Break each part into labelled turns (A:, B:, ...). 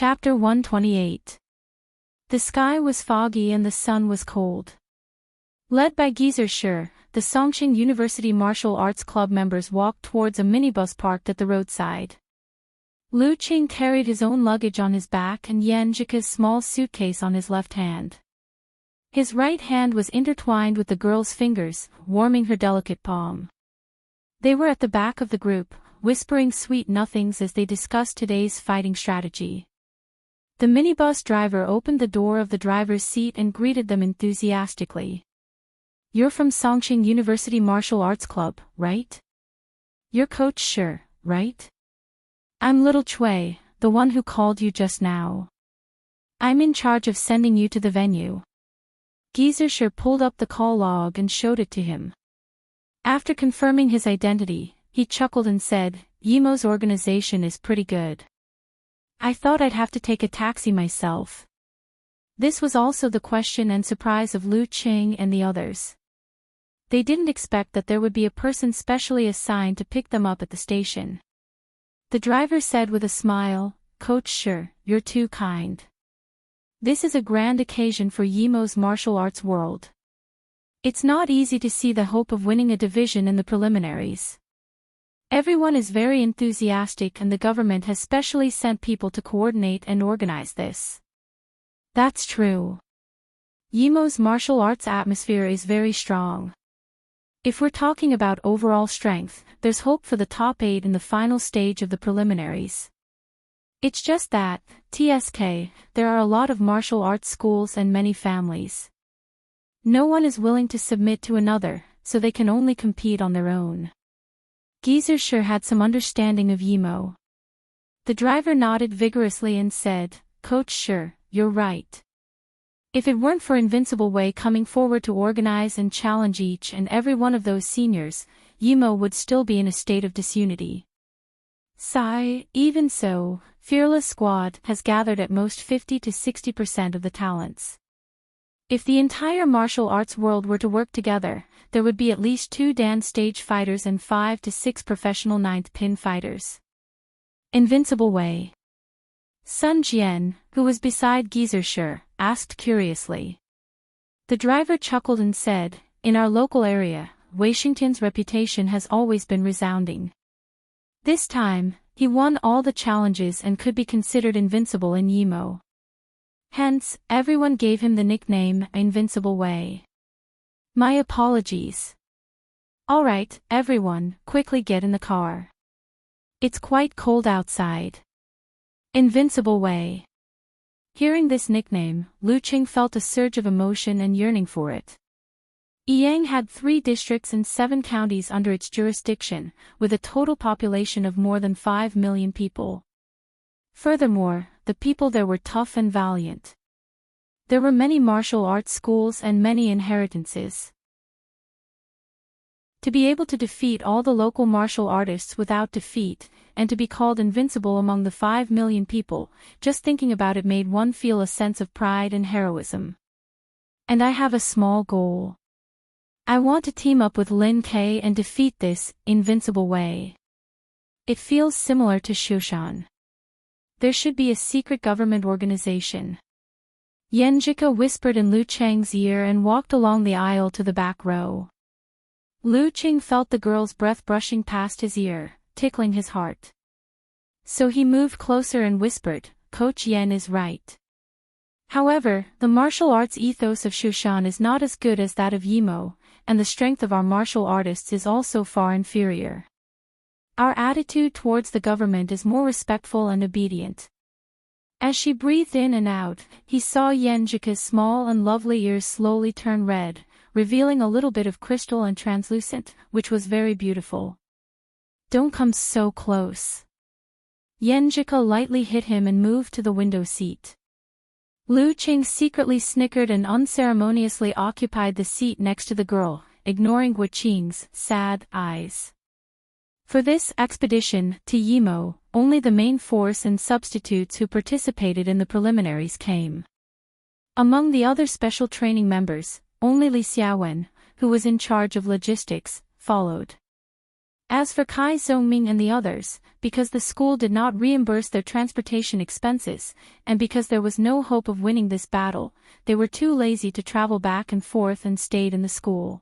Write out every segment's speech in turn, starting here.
A: Chapter 128. The sky was foggy and the sun was cold. Led by Shi, the Songqing University Martial Arts Club members walked towards a minibus parked at the roadside. Lu Qing carried his own luggage on his back and Yan Jika's small suitcase on his left hand. His right hand was intertwined with the girl's fingers, warming her delicate palm. They were at the back of the group, whispering sweet nothings as they discussed today's fighting strategy. The minibus driver opened the door of the driver's seat and greeted them enthusiastically. "You're from Songqing University Martial Arts Club, right? You're Coach Shi, right? I'm Little Chui, the one who called you just now. I'm in charge of sending you to the venue." Shi pulled up the call log and showed it to him. After confirming his identity, he chuckled and said, "Yimo's organization is pretty good. I thought I'd have to take a taxi myself." This was also the question and surprise of Lu Qing and the others. They didn't expect that there would be a person specially assigned to pick them up at the station. The driver said with a smile, "Coach Shi, you're too kind. This is a grand occasion for Yimo's martial arts world. It's not easy to see the hope of winning a division in the preliminaries. Everyone is very enthusiastic and the government has specially sent people to coordinate and organize this." That's true. Yimo's martial arts atmosphere is very strong. If we're talking about overall strength, there's hope for the top 8 in the final stage of the preliminaries. It's just that, TSK, there are a lot of martial arts schools and many families. No one is willing to submit to another, so they can only compete on their own. Shi had some understanding of Yimo. The driver nodded vigorously and said, "Coach Shi, you're right. If it weren't for Invincible Way coming forward to organize and challenge each and every one of those seniors, Yimo would still be in a state of disunity. Even so, Fearless Squad has gathered at most 50 to 60% of the talents. If the entire martial arts world were to work together, there would be at least 2 Dan stage fighters and 5 to 6 professional 9th pin fighters." Invincible Way. Sun Jian, who was beside Shi, asked curiously. The driver chuckled and said, "In our local area, Washington's reputation has always been resounding. This time, he won all the challenges and could be considered invincible in Yimo. Hence, everyone gave him the nickname Invincible Way." "My apologies. Alright, everyone, quickly get in the car. It's quite cold outside." Invincible Way. Hearing this nickname, Lu Qing felt a surge of emotion and yearning for it. Yang had 3 districts and 7 counties under its jurisdiction, with a total population of more than 5 million people. Furthermore, the people there were tough and valiant. There were many martial arts schools and many inheritances. To be able to defeat all the local martial artists without defeat, and to be called invincible among the 5 million people, just thinking about it made one feel a sense of pride and heroism. "And I have a small goal. I want to team up with Lin Ke and defeat this Invincible Way. It feels similar to Shushan. There should be a secret government organization." Yan Jika whispered in Lu Cheng's ear and walked along the aisle to the back row. Lu Qing felt the girl's breath brushing past his ear, tickling his heart. So he moved closer and whispered, "Coach Yan is right. However, the martial arts ethos of Shushan is not as good as that of Yimo, and the strength of our martial artists is also far inferior. Our attitude towards the government is more respectful and obedient." As she breathed in and out, he saw Yan Jika's small and lovely ears slowly turn red, revealing a little bit of crystal and translucent, which was very beautiful. "Don't come so close." Yan Jika lightly hit him and moved to the window seat. Lu Qing secretly snickered and unceremoniously occupied the seat next to the girl, ignoring Wu Qing's sad eyes. For this expedition to Yimo, only the main force and substitutes who participated in the preliminaries came. Among the other special training members, only Li Xiaowen, who was in charge of logistics, followed. As for Kai Zhongming and the others, because the school did not reimburse their transportation expenses, and because there was no hope of winning this battle, they were too lazy to travel back and forth and stayed in the school.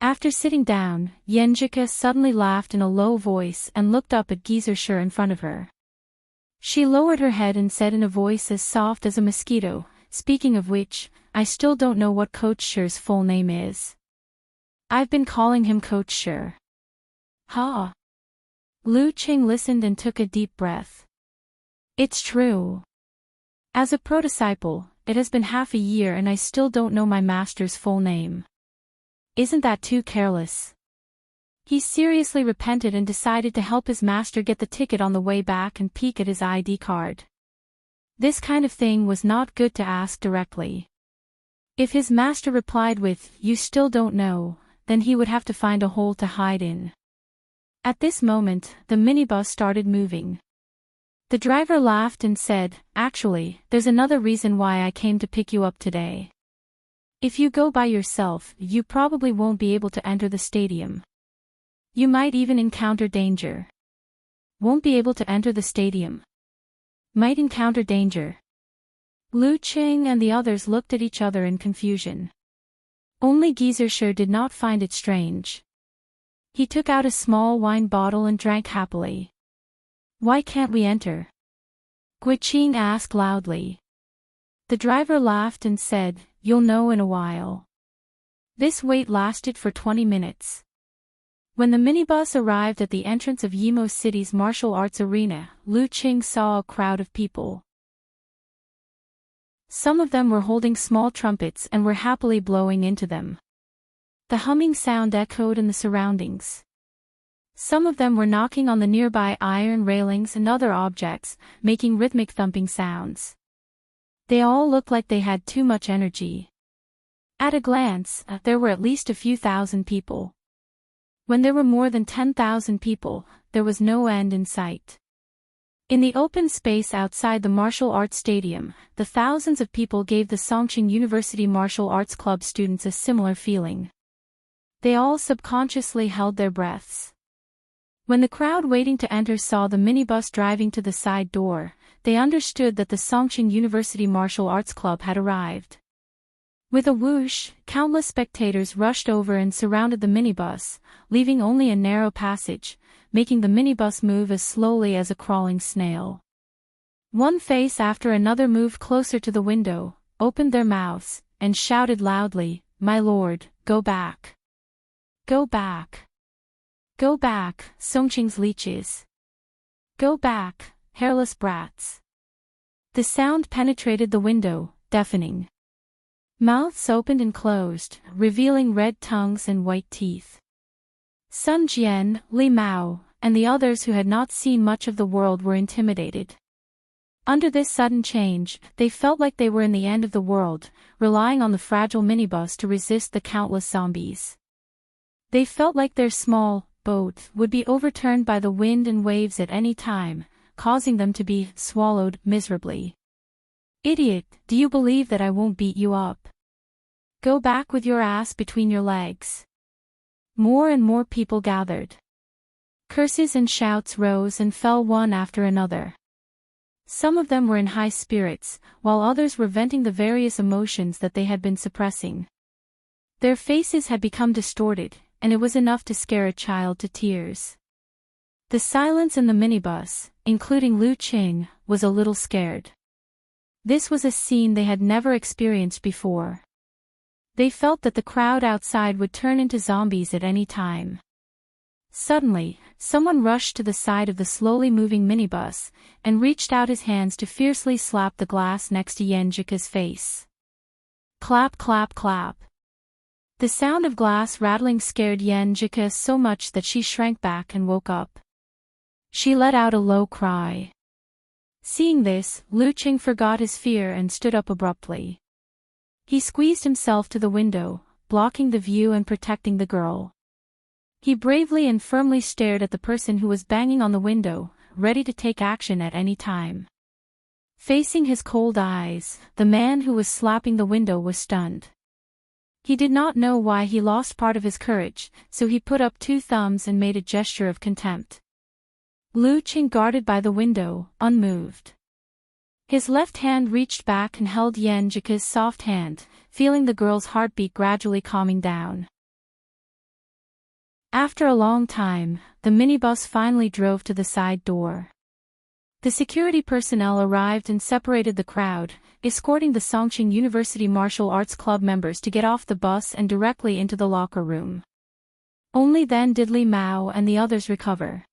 A: After sitting down, Yenjika suddenly laughed in a low voice and looked up at Geyser in front of her. She lowered her head and said in a voice as soft as a mosquito, "Speaking of which, I still don't know what Coach Shi's full name is. I've been calling him Coach Shi." "Ha." Lu Qing listened and took a deep breath. "It's true. As a prodisciple, it has been half a year and I still don't know my master's full name. Isn't that too careless?" He seriously repented and decided to help his master get the ticket on the way back and peek at his ID card. This kind of thing was not good to ask directly. If his master replied with, "You still don't know," then he would have to find a hole to hide in. At this moment, the minibus started moving. The driver laughed and said, "Actually, there's another reason why I came to pick you up today. If you go by yourself, you probably won't be able to enter the stadium. You might even encounter danger." "Won't be able to enter the stadium. Might encounter danger." Lu Qing and the others looked at each other in confusion. Only Geyser did not find it strange. He took out a small wine bottle and drank happily. "Why can't we enter?" Guiqing asked loudly. The driver laughed and said, "You'll know in a while." This wait lasted for 20 minutes. When the minibus arrived at the entrance of Yimo City's martial arts arena, Lu Qing saw a crowd of people. Some of them were holding small trumpets and were happily blowing into them. The humming sound echoed in the surroundings. Some of them were knocking on the nearby iron railings and other objects, making rhythmic thumping sounds. They all looked like they had too much energy. At a glance, there were at least a few thousand people. When there were more than 10,000 people, there was no end in sight. In the open space outside the martial arts stadium, the thousands of people gave the Songqing University Martial Arts Club students a similar feeling. They all subconsciously held their breaths. When the crowd waiting to enter saw the minibus driving to the side door, they understood that the Songqing University Martial Arts Club had arrived. With a whoosh, countless spectators rushed over and surrounded the minibus, leaving only a narrow passage, making the minibus move as slowly as a crawling snail. One face after another moved closer to the window, opened their mouths, and shouted loudly, "My lord, go back! Go back! Go back, Songqing's leeches! Go back, hairless brats!" The sound penetrated the window, deafening. Mouths opened and closed, revealing red tongues and white teeth. Sun Jian, Li Mao, and the others who had not seen much of the world were intimidated. Under this sudden change, they felt like they were in the end of the world, relying on the fragile minibus to resist the countless zombies. They felt like their small boat would be overturned by the wind and waves at any time, causing them to be swallowed miserably. "Idiot, do you believe that I won't beat you up? Go back with your ass between your legs." More and more people gathered. Curses and shouts rose and fell one after another. Some of them were in high spirits, while others were venting the various emotions that they had been suppressing. Their faces had become distorted, and it was enough to scare a child to tears. The silence in the minibus, including Lu Qing, was a little scared. This was a scene they had never experienced before. They felt that the crowd outside would turn into zombies at any time. Suddenly, someone rushed to the side of the slowly moving minibus, and reached out his hands to fiercely slap the glass next to Yenjika's face. Clap clap clap. The sound of glass rattling scared Yenjika so much that she shrank back and woke up. She let out a low cry. Seeing this, Lu Qing forgot his fear and stood up abruptly. He squeezed himself to the window, blocking the view and protecting the girl. He bravely and firmly stared at the person who was banging on the window, ready to take action at any time. Facing his cold eyes, the man who was slapping the window was stunned. He did not know why he lost part of his courage, so he put up two thumbs and made a gesture of contempt. Lu Qing guarded by the window, unmoved. His left hand reached back and held Yan Jika's soft hand, feeling the girl's heartbeat gradually calming down. After a long time, the minibus finally drove to the side door. The security personnel arrived and separated the crowd, escorting the Songqing University Martial Arts Club members to get off the bus and directly into the locker room. Only then did Li Mao and the others recover.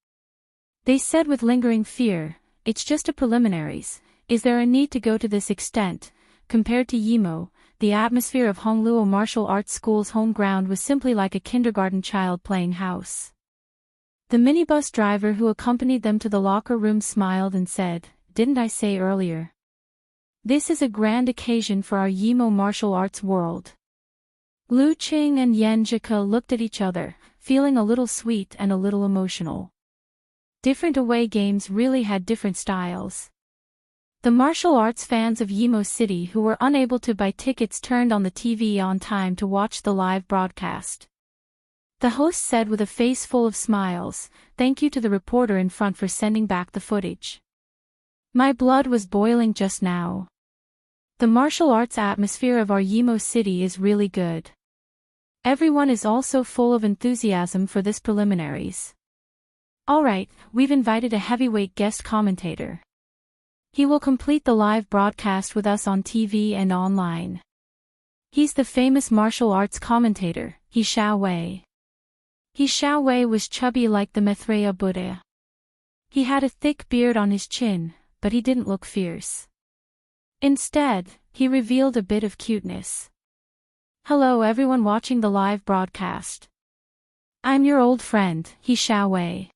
A: They said with lingering fear, "It's just a preliminaries. Is there a need to go to this extent?" Compared to Yimo, the atmosphere of Hongluo Martial Arts School's home ground was simply like a kindergarten child playing house. The minibus driver who accompanied them to the locker room smiled and said, "Didn't I say earlier? This is a grand occasion for our Yimo martial arts world." Lu Qing and Yan Jika looked at each other, feeling a little sweet and a little emotional. Different away games really had different styles. The martial arts fans of Yimo City who were unable to buy tickets turned on the TV on time to watch the live broadcast. The host said with a face full of smiles, "Thank you to the reporter in front for sending back the footage. My blood was boiling just now. The martial arts atmosphere of our Yimo City is really good. Everyone is also full of enthusiasm for this preliminaries. Alright, we've invited a heavyweight guest commentator. He will complete the live broadcast with us on TV and online. He's the famous martial arts commentator, He Xiaowei. He Xiaowei was chubby like the Maitreya Buddha. He had a thick beard on his chin, but he didn't look fierce. Instead, he revealed a bit of cuteness. Hello everyone watching the live broadcast. I'm your old friend, He Xiaowei.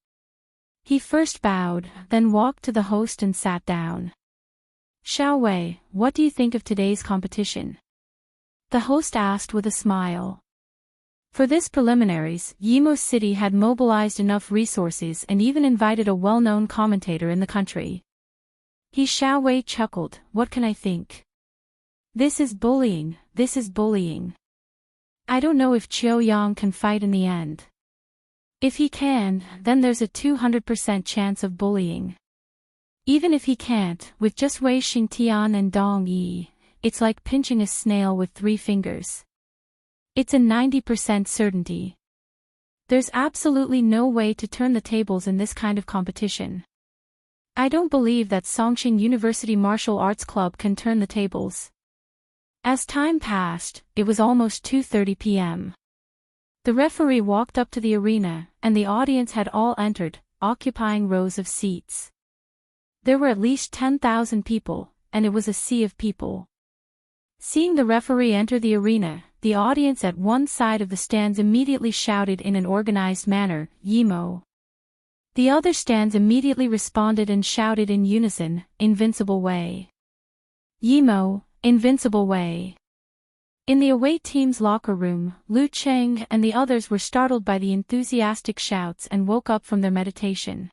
A: He first bowed, then walked to the host and sat down. Xiaowei, what do you think of today's competition? The host asked with a smile. For this preliminaries, Yimo City had mobilized enough resources and even invited a well-known commentator in the country. He Xiaowei chuckled, what can I think? This is bullying, this is bullying. I don't know if Qiu Yang can fight in the end. If he can, then there's a 200% chance of bullying. Even if he can't, with just Wei Xingtian and Dong Yi, it's like pinching a snail with 3 fingers. It's a 90% certainty. There's absolutely no way to turn the tables in this kind of competition. I don't believe that Songqing University Martial Arts Club can turn the tables. As time passed, it was almost 2:30 p.m. The referee walked up to the arena, and the audience had all entered, occupying rows of seats. There were at least 10,000 people, and it was a sea of people. Seeing the referee enter the arena, the audience at one side of the stands immediately shouted in an organized manner, Yimo. The other stands immediately responded and shouted in unison, Invincible Way. Yimo, Invincible Way. In the away team's locker room, Lu Cheng and the others were startled by the enthusiastic shouts and woke up from their meditation.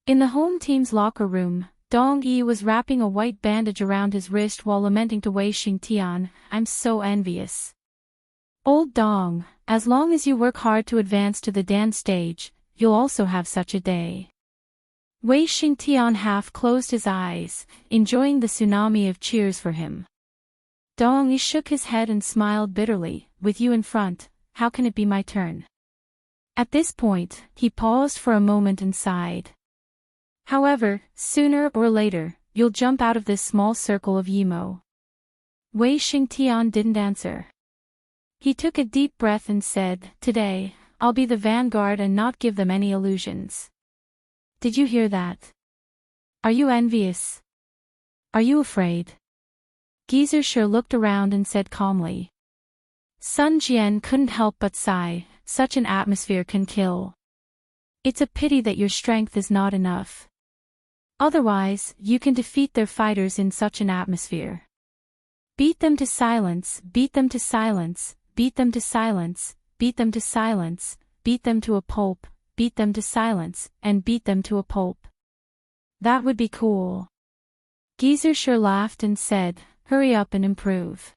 A: In the home team's locker room, Dong Yi was wrapping a white bandage around his wrist while lamenting to Wei Xingtian, I'm so envious. Old Dong, as long as you work hard to advance to the dance stage, you'll also have such a day. Wei Xingtian half closed his eyes, enjoying the tsunami of cheers for him. Dong Yi shook his head and smiled bitterly, with you in front, how can it be my turn? At this point, he paused for a moment and sighed. However, sooner or later, you'll jump out of this small circle of Yimo. Wei Xingtian didn't answer. He took a deep breath and said, today, I'll be the vanguard and not give them any illusions. Did you hear that? Are you envious? Are you afraid? Geezer sure looked around and said calmly. Sun Jian couldn't help but sigh, such an atmosphere can kill. It's a pity that your strength is not enough. Otherwise, you can defeat their fighters in such an atmosphere. Beat them to silence, beat them to silence, beat them to silence, beat them to silence, beat them to a pulp, beat them to silence, and beat them to a pulp. That would be cool. Geezer sure laughed and said, hurry up and improve.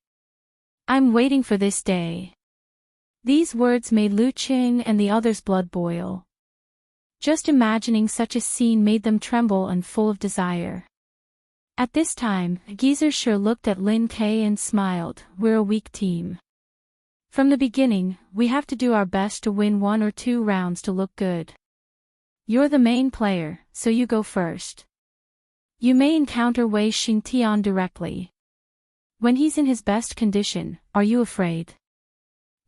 A: I'm waiting for this day. These words made Lu Qing and the others' blood boil. Just imagining such a scene made them tremble and full of desire. At this time, Geyser looked at Lin Kei and smiled. We're a weak team. From the beginning, we have to do our best to win 1 or 2 rounds to look good. You're the main player, so you go first. You may encounter Wei Xingtian directly. When he's in his best condition, are you afraid?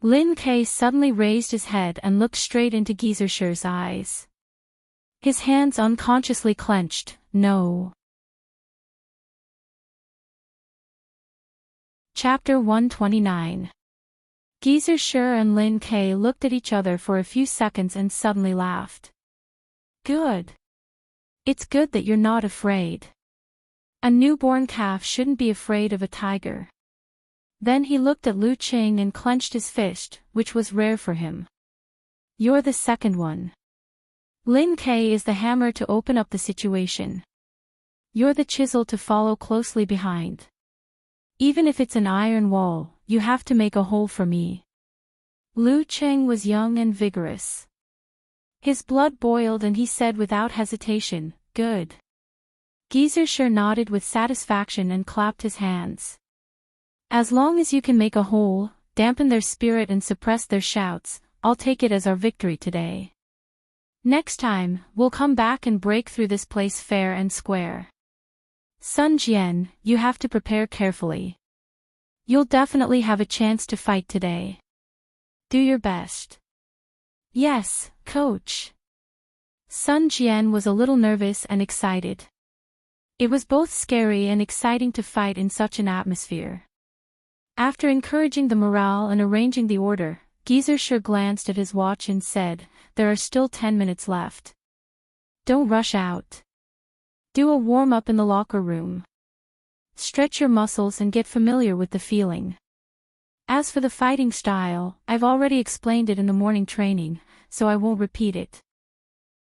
A: Lin Kei suddenly raised his head and looked straight into Geyser's eyes. His hands unconsciously clenched. No. Chapter 129. Geyser and Lin Kei looked at each other for a few seconds and suddenly laughed. Good. It's good that you're not afraid. A newborn calf shouldn't be afraid of a tiger. Then he looked at Lu Qing and clenched his fist, which was rare for him. You're the second one. Lin Kei is the hammer to open up the situation. You're the chisel to follow closely behind. Even if it's an iron wall, you have to make a hole for me. Lu Qing was young and vigorous. His blood boiled and he said without hesitation, good. Geyser nodded with satisfaction and clapped his hands. As long as you can make a hole, dampen their spirit and suppress their shouts, I'll take it as our victory today. Next time, we'll come back and break through this place fair and square. Sun Jian, you have to prepare carefully. You'll definitely have a chance to fight today. Do your best. Yes, coach. Sun Jian was a little nervous and excited. It was both scary and exciting to fight in such an atmosphere. After encouraging the morale and arranging the order, Geyser glanced at his watch and said, there are still 10 minutes left. Don't rush out. Do a warm-up in the locker room. Stretch your muscles and get familiar with the feeling. As for the fighting style, I've already explained it in the morning training, so I won't repeat it.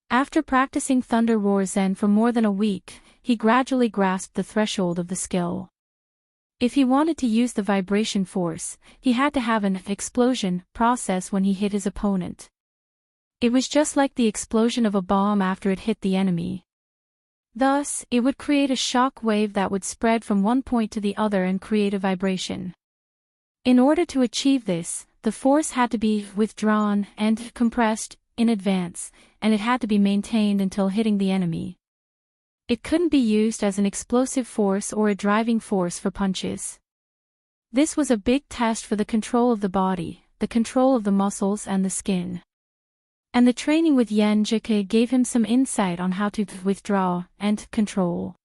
A: After practicing Thunder Roar Zen for more than a week, he gradually grasped the threshold of the skill. If he wanted to use the vibration force, he had to have an explosion process when he hit his opponent. It was just like the explosion of a bomb after it hit the enemy. Thus, it would create a shock wave that would spread from one point to the other and create a vibration. In order to achieve this, the force had to be withdrawn and compressed in advance, and it had to be maintained until hitting the enemy. It couldn't be used as an explosive force or a driving force for punches. This was a big test for the control of the body, the control of the muscles and the skin. And the training with Yan Jike gave him some insight on how to withdraw and control.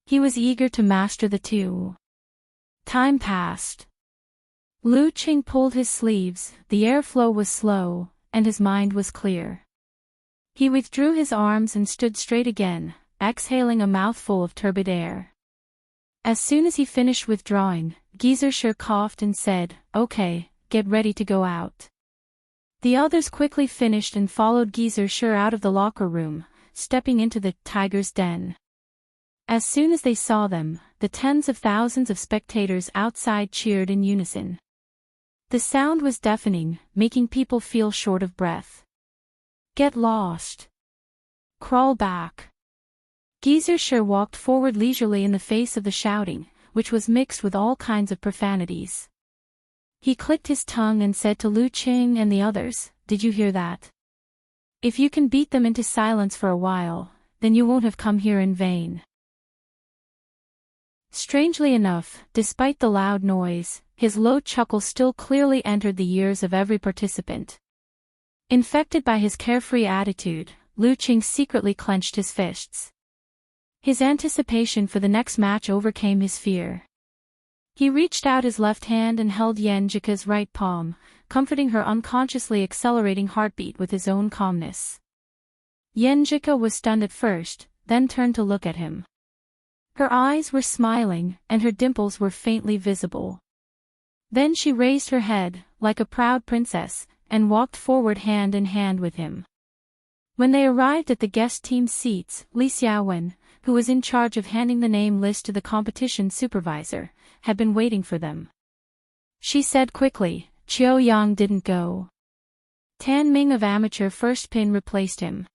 A: He was eager to master the two. Time passed. Lu Qing pulled his sleeves, the airflow was slow, and his mind was clear. He withdrew his arms and stood straight again, exhaling a mouthful of turbid air. As soon as he finished withdrawing, Geyser coughed and said, okay, get ready to go out. The others quickly finished and followed Geyser out of the locker room, stepping into the tiger's den. As soon as they saw them, the tens of thousands of spectators outside cheered in unison. The sound was deafening, making people feel short of breath. Get lost. Crawl back. Geyser walked forward leisurely in the face of the shouting, which was mixed with all kinds of profanities. He clicked his tongue and said to Lu Qing and the others, did you hear that? If you can beat them into silence for a while, then you won't have come here in vain. Strangely enough, despite the loud noise, his low chuckle still clearly entered the ears of every participant. Infected by his carefree attitude, Lu Qing secretly clenched his fists. His anticipation for the next match overcame his fear. He reached out his left hand and held Yan Jike's right palm, comforting her unconsciously accelerating heartbeat with his own calmness. Yan Jike was stunned at first, then turned to look at him. Her eyes were smiling, and her dimples were faintly visible. Then she raised her head, like a proud princess, and walked forward hand in hand with him. When they arrived at the guest team seats, Li Xiaowen, who was in charge of handing the name list to the competition supervisor, had been waiting for them. she said quickly. Chiao Yang didn't go. Tan Ming of amateur first pin replaced him.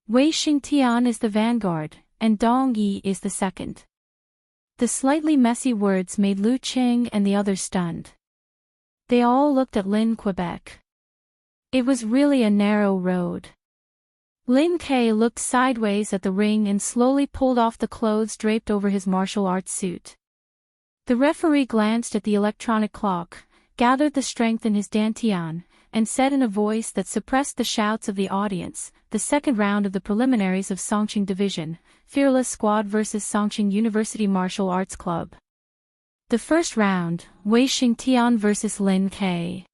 A: Wei Xingtian is the vanguard, and Dong Yi is the second. The slightly messy words made Lu Qing and the others stunned. They all looked at Lin Quebec. It was really a narrow road. Lin K looked sideways at the ring and slowly pulled off the clothes draped over his martial arts suit. The referee glanced at the electronic clock, gathered the strength in his dantian, and said in a voice that suppressed the shouts of the audience, the second round of the preliminaries of Songqing Division, Fearless Squad vs Songqing University Martial Arts Club. The first round, Wei Xingtian vs Lin K.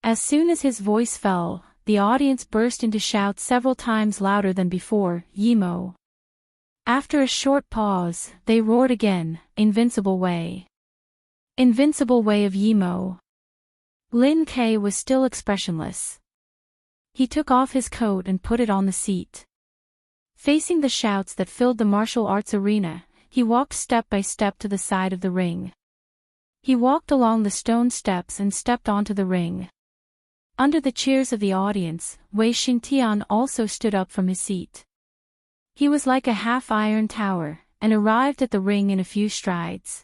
A: As soon as his voice fell, the audience burst into shouts several times louder than before, Yimo. After a short pause, they roared again, Invincible Way. Invincible Way of Yimo. Lin K was still expressionless. He took off his coat and put it on the seat. Facing the shouts that filled the martial arts arena, he walked step by step to the side of the ring. He walked along the stone steps and stepped onto the ring. Under the cheers of the audience, Wei Xingtian also stood up from his seat. He was like a half-iron tower, and arrived at the ring in a few strides.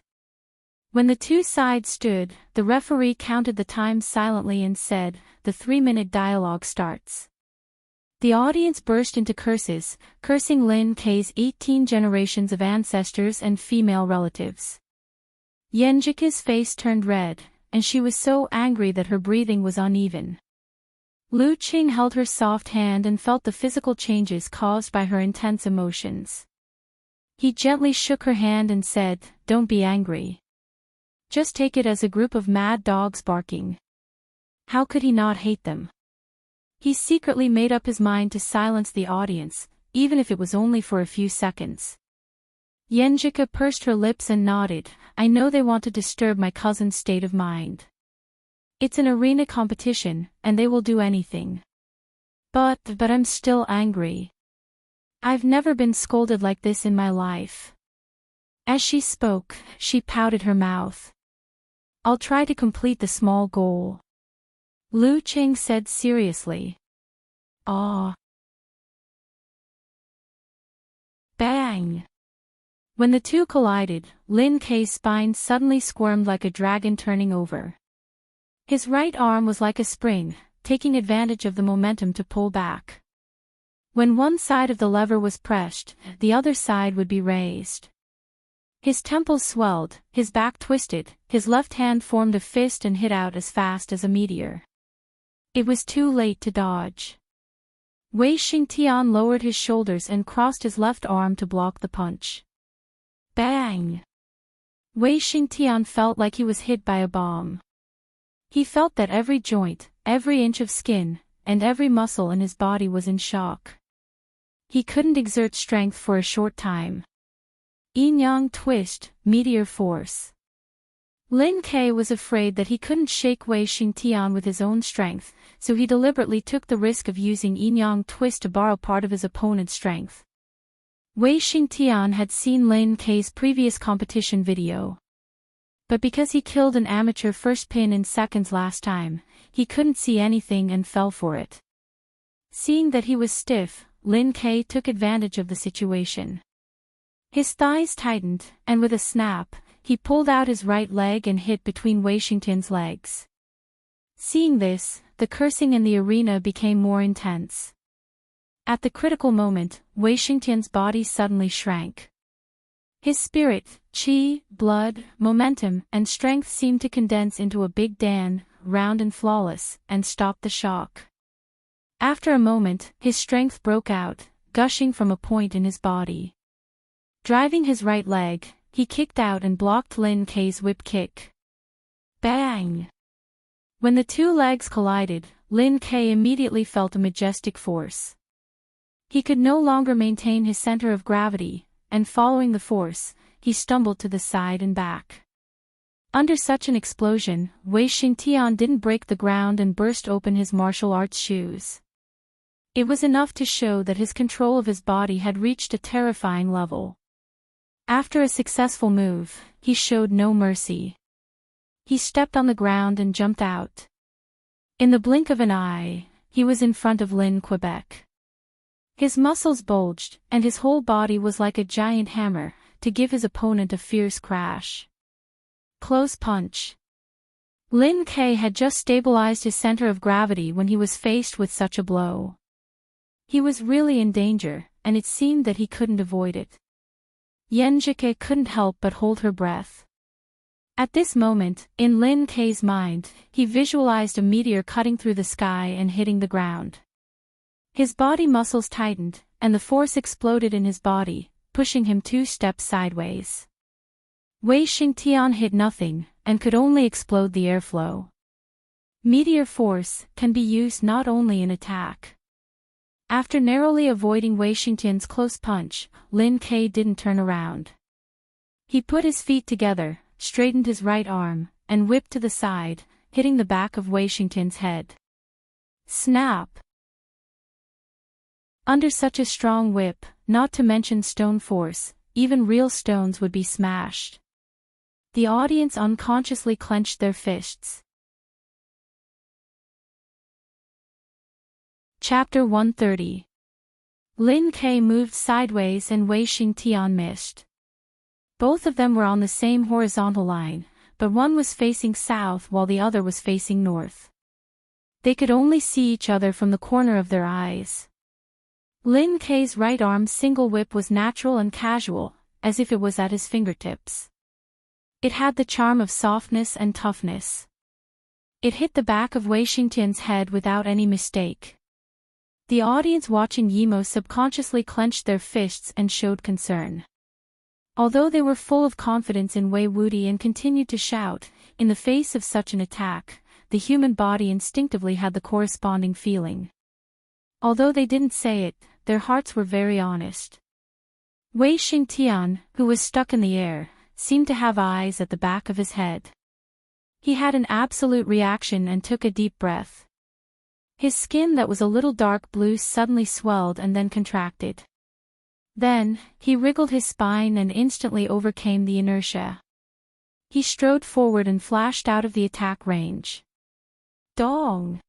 A: When the two sides stood, the referee counted the time silently and said, "The 3-minute dialogue starts." The audience burst into curses, cursing Lin K's 18 generations of ancestors and female relatives. Yenjika's face turned red, and she was so angry that her breathing was uneven. Lu Qing held her soft hand and felt the physical changes caused by her intense emotions. He gently shook her hand and said, "Don't be angry. Just take it as a group of mad dogs barking." How could he not hate them? He secretly made up his mind to silence the audience, even if it was only for a few seconds. Yenjika pursed her lips and nodded. "I know they want to disturb my cousin's state of mind. It's an arena competition, and they will do anything. But I'm still angry. I've never been scolded like this in my life." As she spoke, she pouted her mouth. "I'll try to complete the small goal," Lu Qing said seriously. "Ah." Bang! When the two collided, Lin K's spine suddenly squirmed like a dragon turning over. His right arm was like a spring, taking advantage of the momentum to pull back. When one side of the lever was pressed, the other side would be raised. His temples swelled, his back twisted, his left hand formed a fist and hit out as fast as a meteor. It was too late to dodge. Wei Xingtian lowered his shoulders and crossed his left arm to block the punch. Bang! Wei Xingtian felt like he was hit by a bomb. He felt that every joint, every inch of skin, and every muscle in his body was in shock. He couldn't exert strength for a short time. Yin-yang twist, meteor force. Lin K was afraid that he couldn't shake Wei Xingtian with his own strength, so he deliberately took the risk of using yin-yang twist to borrow part of his opponent's strength. Wei Xingtian had seen Lin K's previous competition video. But because he killed an amateur first pin in seconds last time, he couldn't see anything and fell for it. Seeing that he was stiff, Lin K took advantage of the situation. His thighs tightened, and with a snap, he pulled out his right leg and hit between Wei Xingtian's legs. Seeing this, the cursing in the arena became more intense. At the critical moment, Wei Xingtian's body suddenly shrank. His spirit, qi, blood, momentum, and strength seemed to condense into a big Dan, round and flawless, and stop the shock. After a moment, his strength broke out, gushing from a point in his body. Driving his right leg, he kicked out and blocked Lin K's whip kick. Bang! When the two legs collided, Lin K immediately felt a majestic force. He could no longer maintain his center of gravity, and following the force, he stumbled to the side and back. Under such an explosion, Wei Xingtian didn't break the ground and burst open his martial arts shoes. It was enough to show that his control of his body had reached a terrifying level. After a successful move, he showed no mercy. He stepped on the ground and jumped out. In the blink of an eye, he was in front of Lin Quebec. His muscles bulged, and his whole body was like a giant hammer, to give his opponent a fierce crash. Close punch. Lin K had just stabilized his center of gravity when he was faced with such a blow. He was really in danger, and it seemed that he couldn't avoid it. Yenjike couldn't help but hold her breath. At this moment, in Lin K's mind, he visualized a meteor cutting through the sky and hitting the ground. His body muscles tightened, and the force exploded in his body, pushing him 2 steps sideways. Wei Xingtian hit nothing, and could only explode the airflow. Meteor force can be used not only in attack. After narrowly avoiding Wei Xingtian's close punch, Lin K didn't turn around. He put his feet together, straightened his right arm, and whipped to the side, hitting the back of Wei Xingtian's head. Snap! Under such a strong whip, not to mention stone force, even real stones would be smashed. The audience unconsciously clenched their fists. Chapter 130. Lin K moved sideways and Wei Xingtian missed. Both of them were on the same horizontal line, but one was facing south while the other was facing north. They could only see each other from the corner of their eyes. Lin K's right arm single whip was natural and casual, as if it was at his fingertips. It had the charm of softness and toughness. It hit the back of Wei Xingtian's head without any mistake. The audience watching Yimo subconsciously clenched their fists and showed concern. Although they were full of confidence in Wei Wuti and continued to shout, in the face of such an attack, the human body instinctively had the corresponding feeling. Although they didn't say it, their hearts were very honest. Wei Xingtian, who was stuck in the air, seemed to have eyes at the back of his head. He had an absolute reaction and took a deep breath. His skin that was a little dark blue suddenly swelled and then contracted. Then, he wriggled his spine and instantly overcame the inertia. He strode forward and flashed out of the attack range. Dong!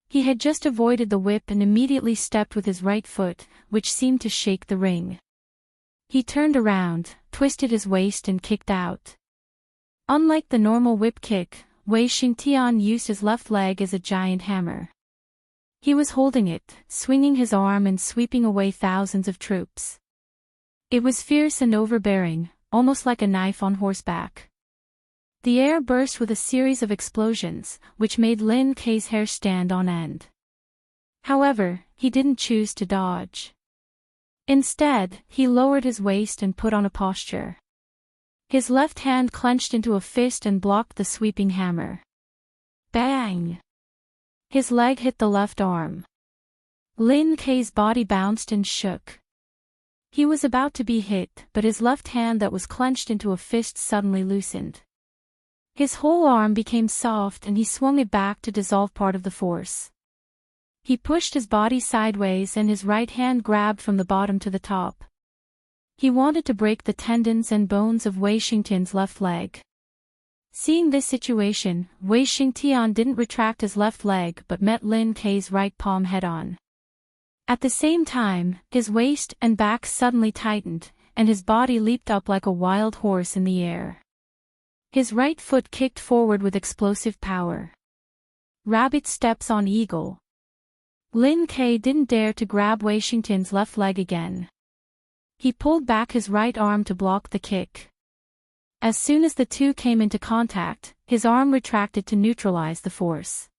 A: He had just avoided the whip and immediately stepped with his right foot, which seemed to shake the ring. He turned around, twisted his waist and kicked out. Unlike the normal whip kick, Wei Xingtian used his left leg as a giant hammer. He was holding it, swinging his arm and sweeping away thousands of troops. It was fierce and overbearing, almost like a knife on horseback. The air burst with a series of explosions, which made Lin K's hair stand on end. However, he didn't choose to dodge. Instead, he lowered his waist and put on a posture. His left hand clenched into a fist and blocked the sweeping hammer. Bang! His leg hit the left arm. Lin K's body bounced and shook. He was about to be hit, but his left hand that was clenched into a fist suddenly loosened. His whole arm became soft and he swung it back to dissolve part of the force. He pushed his body sideways and his right hand grabbed from the bottom to the top. He wanted to break the tendons and bones of Wei Xingtian's left leg. Seeing this situation, Wei Xingtian didn't retract his left leg but met Lin K's right palm head-on. At the same time, his waist and back suddenly tightened, and his body leaped up like a wild horse in the air. His right foot kicked forward with explosive power. Rabbit steps on eagle. Lin K didn't dare to grab Wei Xingtian's left leg again. He pulled back his right arm to block the kick. As soon as the two came into contact, his arm retracted to neutralize the force.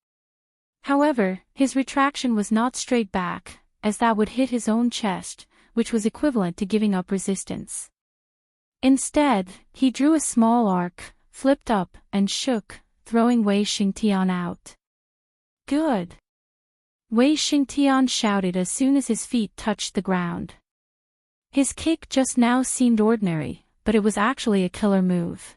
A: However, his retraction was not straight back, as that would hit his own chest, which was equivalent to giving up resistance. Instead, he drew a small arc, flipped up, and shook, throwing Wei Xingtian out. Good! Wei Xingtian shouted as soon as his feet touched the ground. His kick just now seemed ordinary, but it was actually a killer move.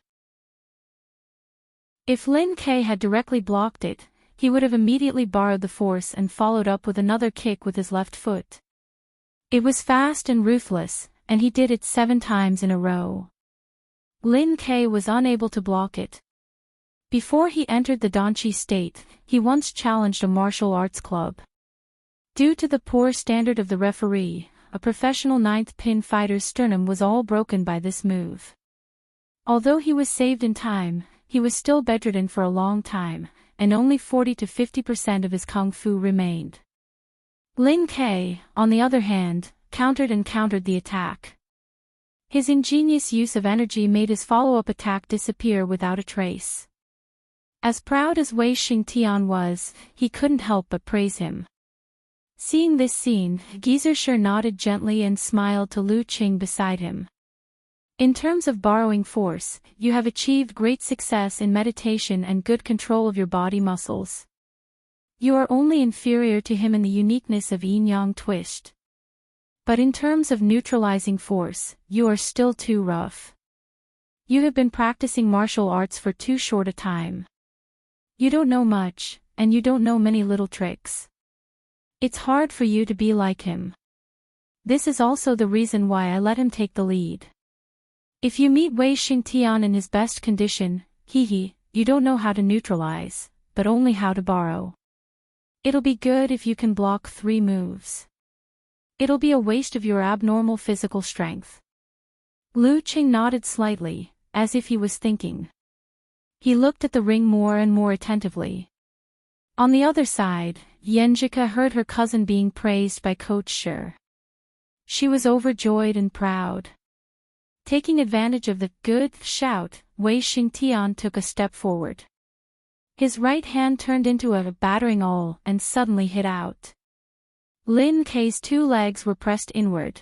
A: If Lin K had directly blocked it, he would have immediately borrowed the force and followed up with another kick with his left foot. It was fast and ruthless, and he did it 7 times in a row. Lin K was unable to block it. Before he entered the Danchi state, he once challenged a martial arts club. Due to the poor standard of the referee, a professional ninth pin fighter's sternum was all broken by this move. Although he was saved in time, he was still bedridden for a long time, and only 40 to 50% of his kung fu remained. Lin Kai, on the other hand, countered the attack. His ingenious use of energy made his follow-up attack disappear without a trace. As proud as Wei Xingtian was, he couldn't help but praise him. Seeing this scene, Geyser nodded gently and smiled to Lu Qing beside him. In terms of borrowing force, you have achieved great success in meditation and good control of your body muscles. You are only inferior to him in the uniqueness of yin-yang twist. But in terms of neutralizing force, you are still too rough. You have been practicing martial arts for too short a time. You don't know much, and you don't know many little tricks. It's hard for you to be like him. This is also the reason why I let him take the lead. If you meet Wei Xingtian in his best condition, you don't know how to neutralize, but only how to borrow. It'll be good if you can block 3 moves. It'll be a waste of your abnormal physical strength. Lu Qing nodded slightly, as if he was thinking. He looked at the ring more and more attentively. On the other side, Yanjika heard her cousin being praised by Coach Shi. She was overjoyed and proud. Taking advantage of the good shout, Wei Xingtian took a step forward. His right hand turned into a battering awl and suddenly hit out. Lin Kai's 2 legs were pressed inward.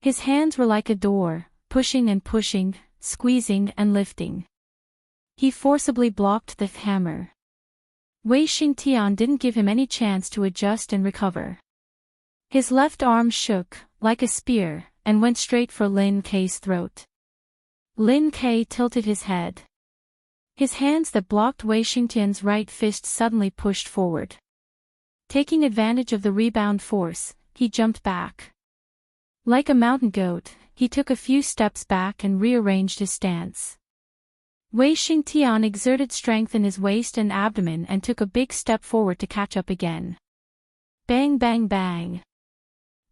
A: His hands were like a door, pushing and pushing, squeezing and lifting. He forcibly blocked the hammer. Wei Xingtian didn't give him any chance to adjust and recover. His left arm shook, like a spear, and went straight for Lin Kai's throat. Lin Kai tilted his head. His hands that blocked Wei Xingtian's right fist suddenly pushed forward. Taking advantage of the rebound force, he jumped back. Like a mountain goat, he took a few steps back and rearranged his stance. Wei Xingtian exerted strength in his waist and abdomen and took a big step forward to catch up again. Bang bang bang.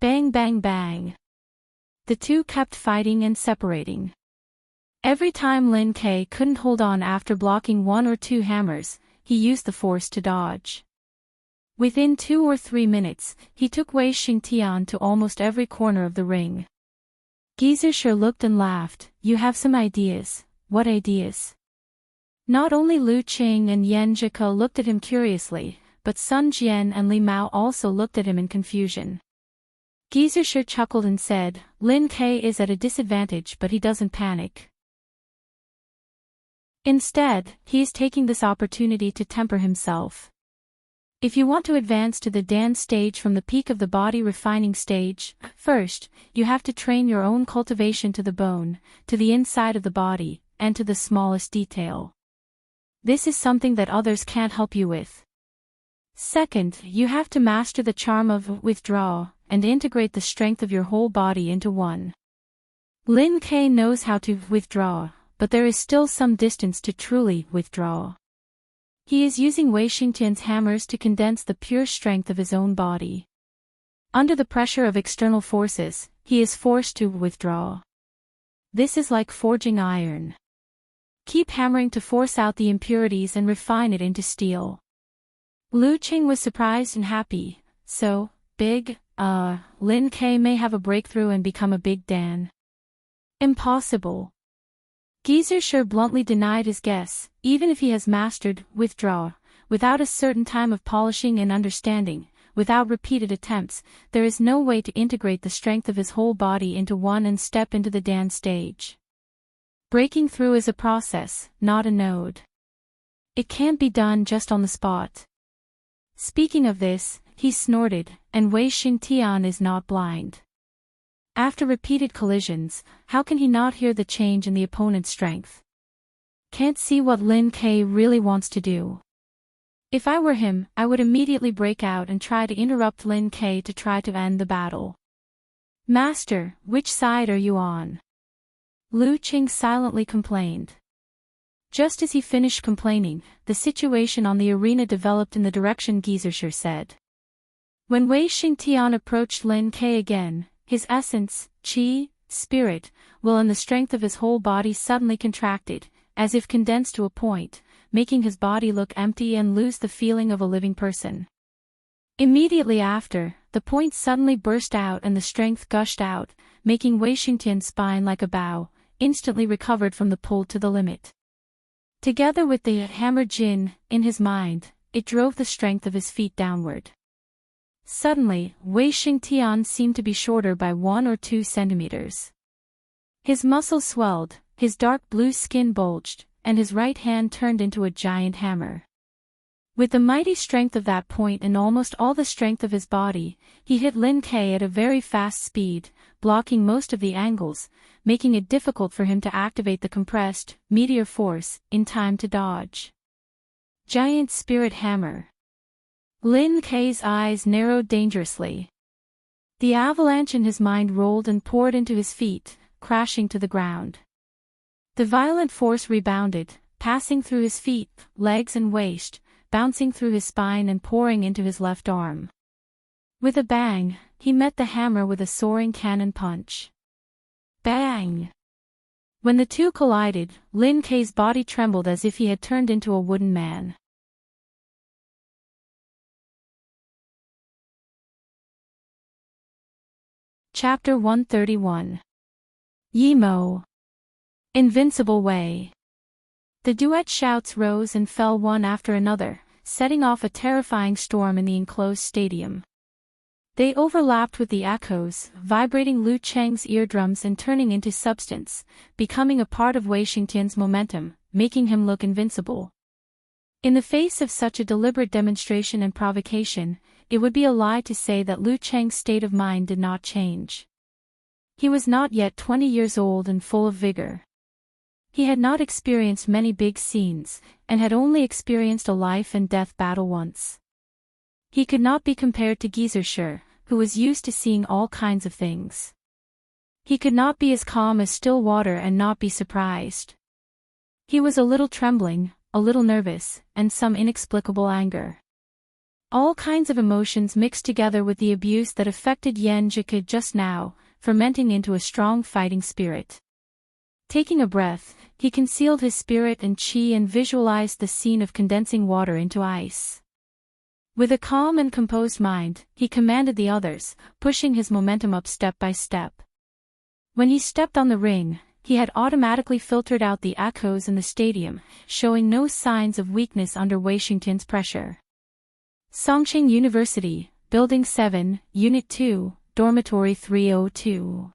A: Bang bang bang. The two kept fighting and separating. Every time Lin Kai couldn't hold on after blocking 1 or 2 hammers, he used the force to dodge. Within 2 or 3 minutes, he took Wei Xingtian to almost every corner of the ring. Geyser looked and laughed. You have some ideas. What ideas? Not only Lu Qing and Yanjika looked at him curiously, but Sun Jian and Li Mao also looked at him in confusion. Geyser chuckled and said, Lin Kai is at a disadvantage but he doesn't panic. Instead, he is taking this opportunity to temper himself. If you want to advance to the Dan stage from the peak of the body refining stage, first, you have to train your own cultivation to the bone, to the inside of the body, and to the smallest detail. This is something that others can't help you with. Second, you have to master the charm of withdraw, and integrate the strength of your whole body into one. Lin Kai knows how to withdraw, but there is still some distance to truly withdraw. He is using Wei Xingtian's hammers to condense the pure strength of his own body. Under the pressure of external forces, he is forced to withdraw. This is like forging iron. Keep hammering to force out the impurities and refine it into steel. Lu Qing was surprised and happy. So, big, Lin Kai may have a breakthrough and become a big Dan. Impossible. Geyser bluntly denied his guess. Even if he has mastered withdraw, without a certain time of polishing and understanding, without repeated attempts, there is no way to integrate the strength of his whole body into one and step into the Dan stage. Breaking through is a process, not a node. It can't be done just on the spot. Speaking of this, he snorted, and Wei Xingtian is not blind. After repeated collisions, how can he not hear the change in the opponent's strength? Can't see what Lin Kai really wants to do. If I were him, I would immediately break out and try to interrupt Lin Kai to try to end the battle. Master, which side are you on? Lu Qing silently complained. Just as he finished complaining, the situation on the arena developed in the direction Geyser said. When Wei Xingtian approached Lin Ke again, his essence, qi, spirit, will and the strength of his whole body suddenly contracted, as if condensed to a point, making his body look empty and lose the feeling of a living person. Immediately after, the point suddenly burst out and the strength gushed out, making Wei Xingtian's spine like a bow, instantly recovered from the pull to the limit. Together with the hammer Jin, in his mind, it drove the strength of his feet downward. Suddenly, Wei Xingtian seemed to be shorter by 1 or 2 centimeters. His muscles swelled, his dark blue skin bulged, and his right hand turned into a giant hammer. With the mighty strength of that point and almost all the strength of his body, he hit Lin Ke at a very fast speed, blocking most of the angles, making it difficult for him to activate the compressed, meteor force, in time to dodge. Giant Spirit Hammer. Lin Ke's eyes narrowed dangerously. The avalanche in his mind rolled and poured into his feet, crashing to the ground. The violent force rebounded, passing through his feet, legs and waist, bouncing through his spine and pouring into his left arm. With a bang, he met the hammer with a soaring cannon punch. Bang! When the two collided, Lin Ke's body trembled as if he had turned into a wooden man. Chapter 131. Yimo. Invincible Way. The duet shouts rose and fell one after another, setting off a terrifying storm in the enclosed stadium. They overlapped with the echoes, vibrating Lu Cheng's eardrums and turning into substance, becoming a part of Wei Xingtian's momentum, making him look invincible. In the face of such a deliberate demonstration and provocation, it would be a lie to say that Lu Cheng's state of mind did not change. He was not yet 20 years old and full of vigor. He had not experienced many big scenes, and had only experienced a life-and-death battle once. He could not be compared to Geyser, who was used to seeing all kinds of things. He could not be as calm as still water and not be surprised. He was a little trembling, a little nervous, and some inexplicable anger. All kinds of emotions mixed together with the abuse that affected Yan Zhike just now, fermenting into a strong fighting spirit. Taking a breath, he concealed his spirit and qi and visualized the scene of condensing water into ice. With a calm and composed mind, he commanded the others, pushing his momentum up step by step. When he stepped on the ring, he had automatically filtered out the echoes in the stadium, showing no signs of weakness under Wei Xingtian's pressure. Songqing University, Building 7, Unit 2, Dormitory 302.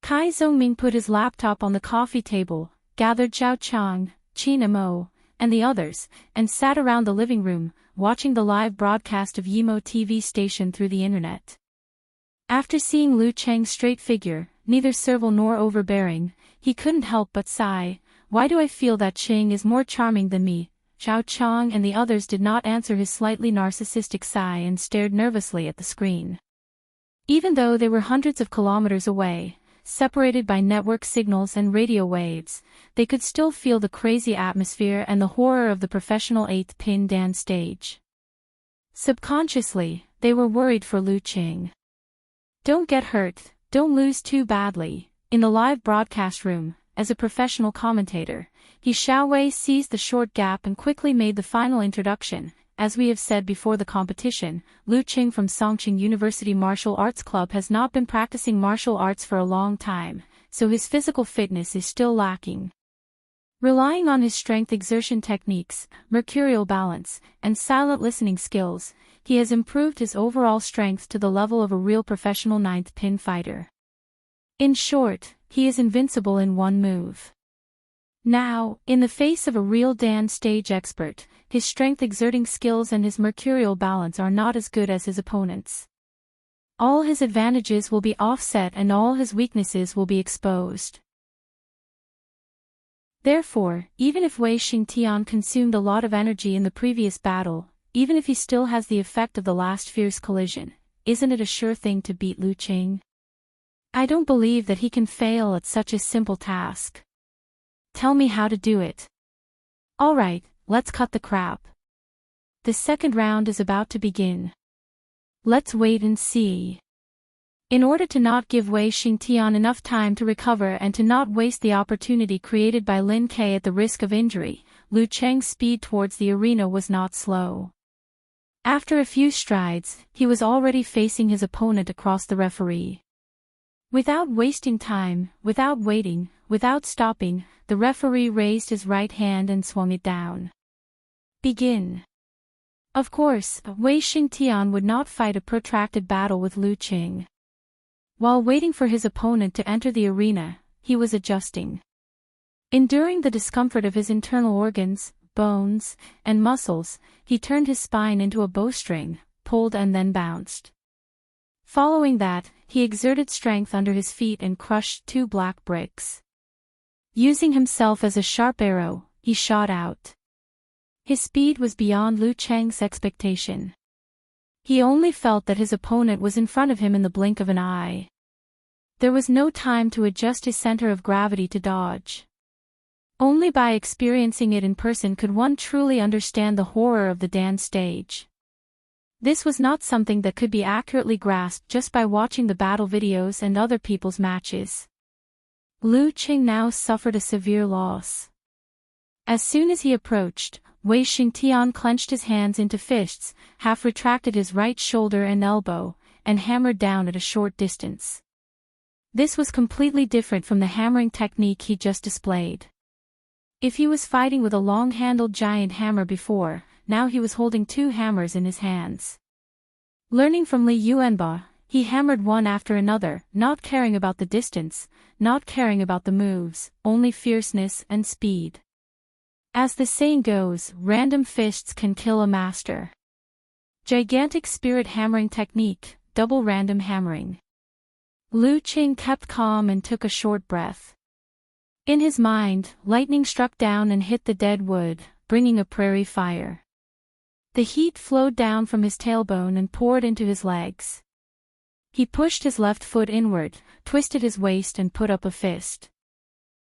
A: Kai Zhongming put his laptop on the coffee table, gathered Zhao Chang, Qin Mo, and the others, and sat around the living room, watching the live broadcast of Yimo TV station through the internet. After seeing Lu Cheng's straight figure, neither servile nor overbearing, he couldn't help but sigh. Why do I feel that Cheng is more charming than me? Zhao Chang and the others did not answer his slightly narcissistic sigh and stared nervously at the screen. Even though they were hundreds of kilometers away, separated by network signals and radio waves, they could still feel the crazy atmosphere and the horror of the professional 8th pin dance stage. Subconsciously, they were worried for Lu Cheng. Don't get hurt, don't lose too badly. In the live broadcast room, as a professional commentator, He Xiaowei seized the short gap and quickly made the final introduction. As we have said before the competition, Lu Qing from Songqing University Martial Arts Club has not been practicing martial arts for a long time, so his physical fitness is still lacking. Relying on his strength exertion techniques, mercurial balance, and silent listening skills, he has improved his overall strength to the level of a real professional 9th pin fighter. In short, he is invincible in one move. Now, in the face of a real dance stage expert, his strength exerting skills and his mercurial balance are not as good as his opponents. All his advantages will be offset and all his weaknesses will be exposed. Therefore, even if Wei Xingtian consumed a lot of energy in the previous battle, even if he still has the effect of the last fierce collision, isn't it a sure thing to beat Lu Qing? I don't believe that he can fail at such a simple task. Tell me how to do it. Alright, let's cut the crap. The second round is about to begin. Let's wait and see. In order to not give Wei Xingtian enough time to recover and to not waste the opportunity created by Lin Ke at the risk of injury, Lu Cheng's speed towards the arena was not slow. After a few strides, he was already facing his opponent across the referee. Without wasting time, without waiting, without stopping, the referee raised his right hand and swung it down. Begin. Of course, Wei Xingtian would not fight a protracted battle with Lu Qing. While waiting for his opponent to enter the arena, he was adjusting. Enduring the discomfort of his internal organs, bones, and muscles, he turned his spine into a bowstring, pulled and then bounced. Following that, he exerted strength under his feet and crushed 2 black bricks. Using himself as a sharp arrow, he shot out. His speed was beyond Lu Cheng's expectation. He only felt that his opponent was in front of him in the blink of an eye. There was no time to adjust his center of gravity to dodge. Only by experiencing it in person could one truly understand the horror of the dance stage. This was not something that could be accurately grasped just by watching the battle videos and other people's matches. Lu Qing now suffered a severe loss. As soon as he approached, Wei Xingtian clenched his hands into fists, half retracted his right shoulder and elbow, and hammered down at a short distance. This was completely different from the hammering technique he just displayed. If he was fighting with a long-handled giant hammer before, now he was holding 2 hammers in his hands. Learning from Li Yuanba, he hammered one after another, not caring about the distance, not caring about the moves, only fierceness and speed. As the saying goes, random fists can kill a master. Gigantic spirit hammering technique, double random hammering. Lu Qing kept calm and took a short breath. In his mind, lightning struck down and hit the dead wood, bringing a prairie fire. The heat flowed down from his tailbone and poured into his legs. He pushed his left foot inward, twisted his waist and put up a fist.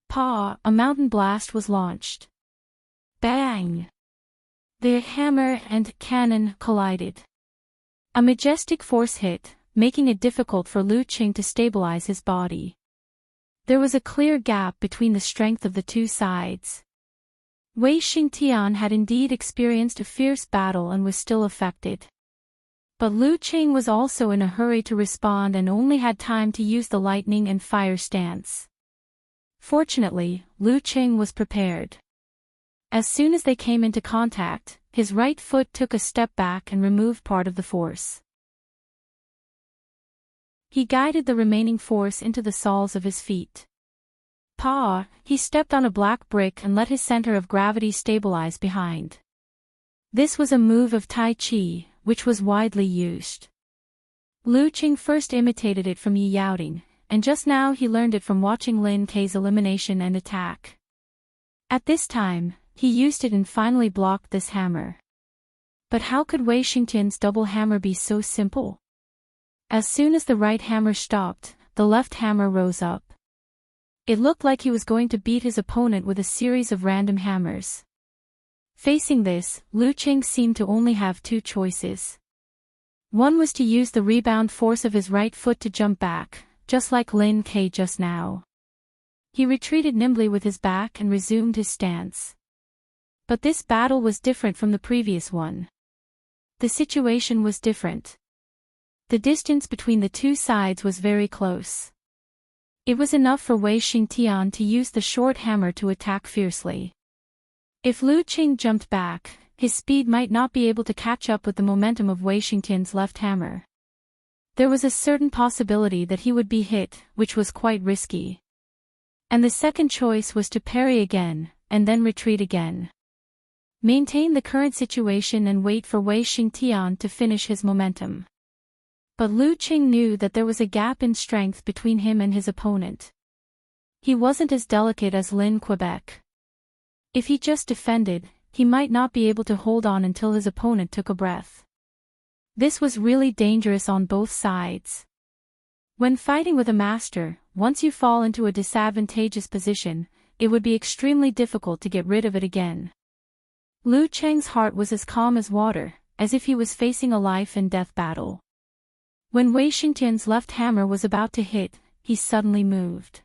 A: Pa! A mountain blast was launched. Bang! The hammer and cannon collided. A majestic force hit, making it difficult for Lu Qing to stabilize his body. There was a clear gap between the strength of the 2 sides. Wei Xingtian had indeed experienced a fierce battle and was still affected. But Lu Qing was also in a hurry to respond and only had time to use the lightning and fire stance. Fortunately, Lu Qing was prepared. As soon as they came into contact, his right foot took a step back and removed part of the force. He guided the remaining force into the soles of his feet. Pa! He stepped on a black brick and let his center of gravity stabilize behind. This was a move of Tai Chi, which was widely used. Lu Qing first imitated it from Yi Yaoding, and just now he learned it from watching Lin Ke's elimination and attack. At this time, he used it and finally blocked this hammer. But how could Wei Xingtian's double hammer be so simple? As soon as the right hammer stopped, the left hammer rose up. It looked like he was going to beat his opponent with a series of random hammers. Facing this, Lu Qing seemed to only have 2 choices. One was to use the rebound force of his right foot to jump back, just like Lin Ke just now. He retreated nimbly with his back and resumed his stance. But this battle was different from the previous one. The situation was different. The distance between the 2 sides was very close. It was enough for Wei Xingtian to use the short hammer to attack fiercely. If Lu Qing jumped back, his speed might not be able to catch up with the momentum of Wei Xingtian's left hammer. There was a certain possibility that he would be hit, which was quite risky. And the second choice was to parry again, and then retreat again. Maintain the current situation and wait for Wei Xingtian to finish his momentum. But Lu Qing knew that there was a gap in strength between him and his opponent. He wasn't as delicate as Lin Quebec. If he just defended, he might not be able to hold on until his opponent took a breath. This was really dangerous on both sides. When fighting with a master, once you fall into a disadvantageous position, it would be extremely difficult to get rid of it again. Lu Cheng's heart was as calm as water, as if he was facing a life-and-death battle. When Wei Xingtian's left hammer was about to hit, he suddenly moved.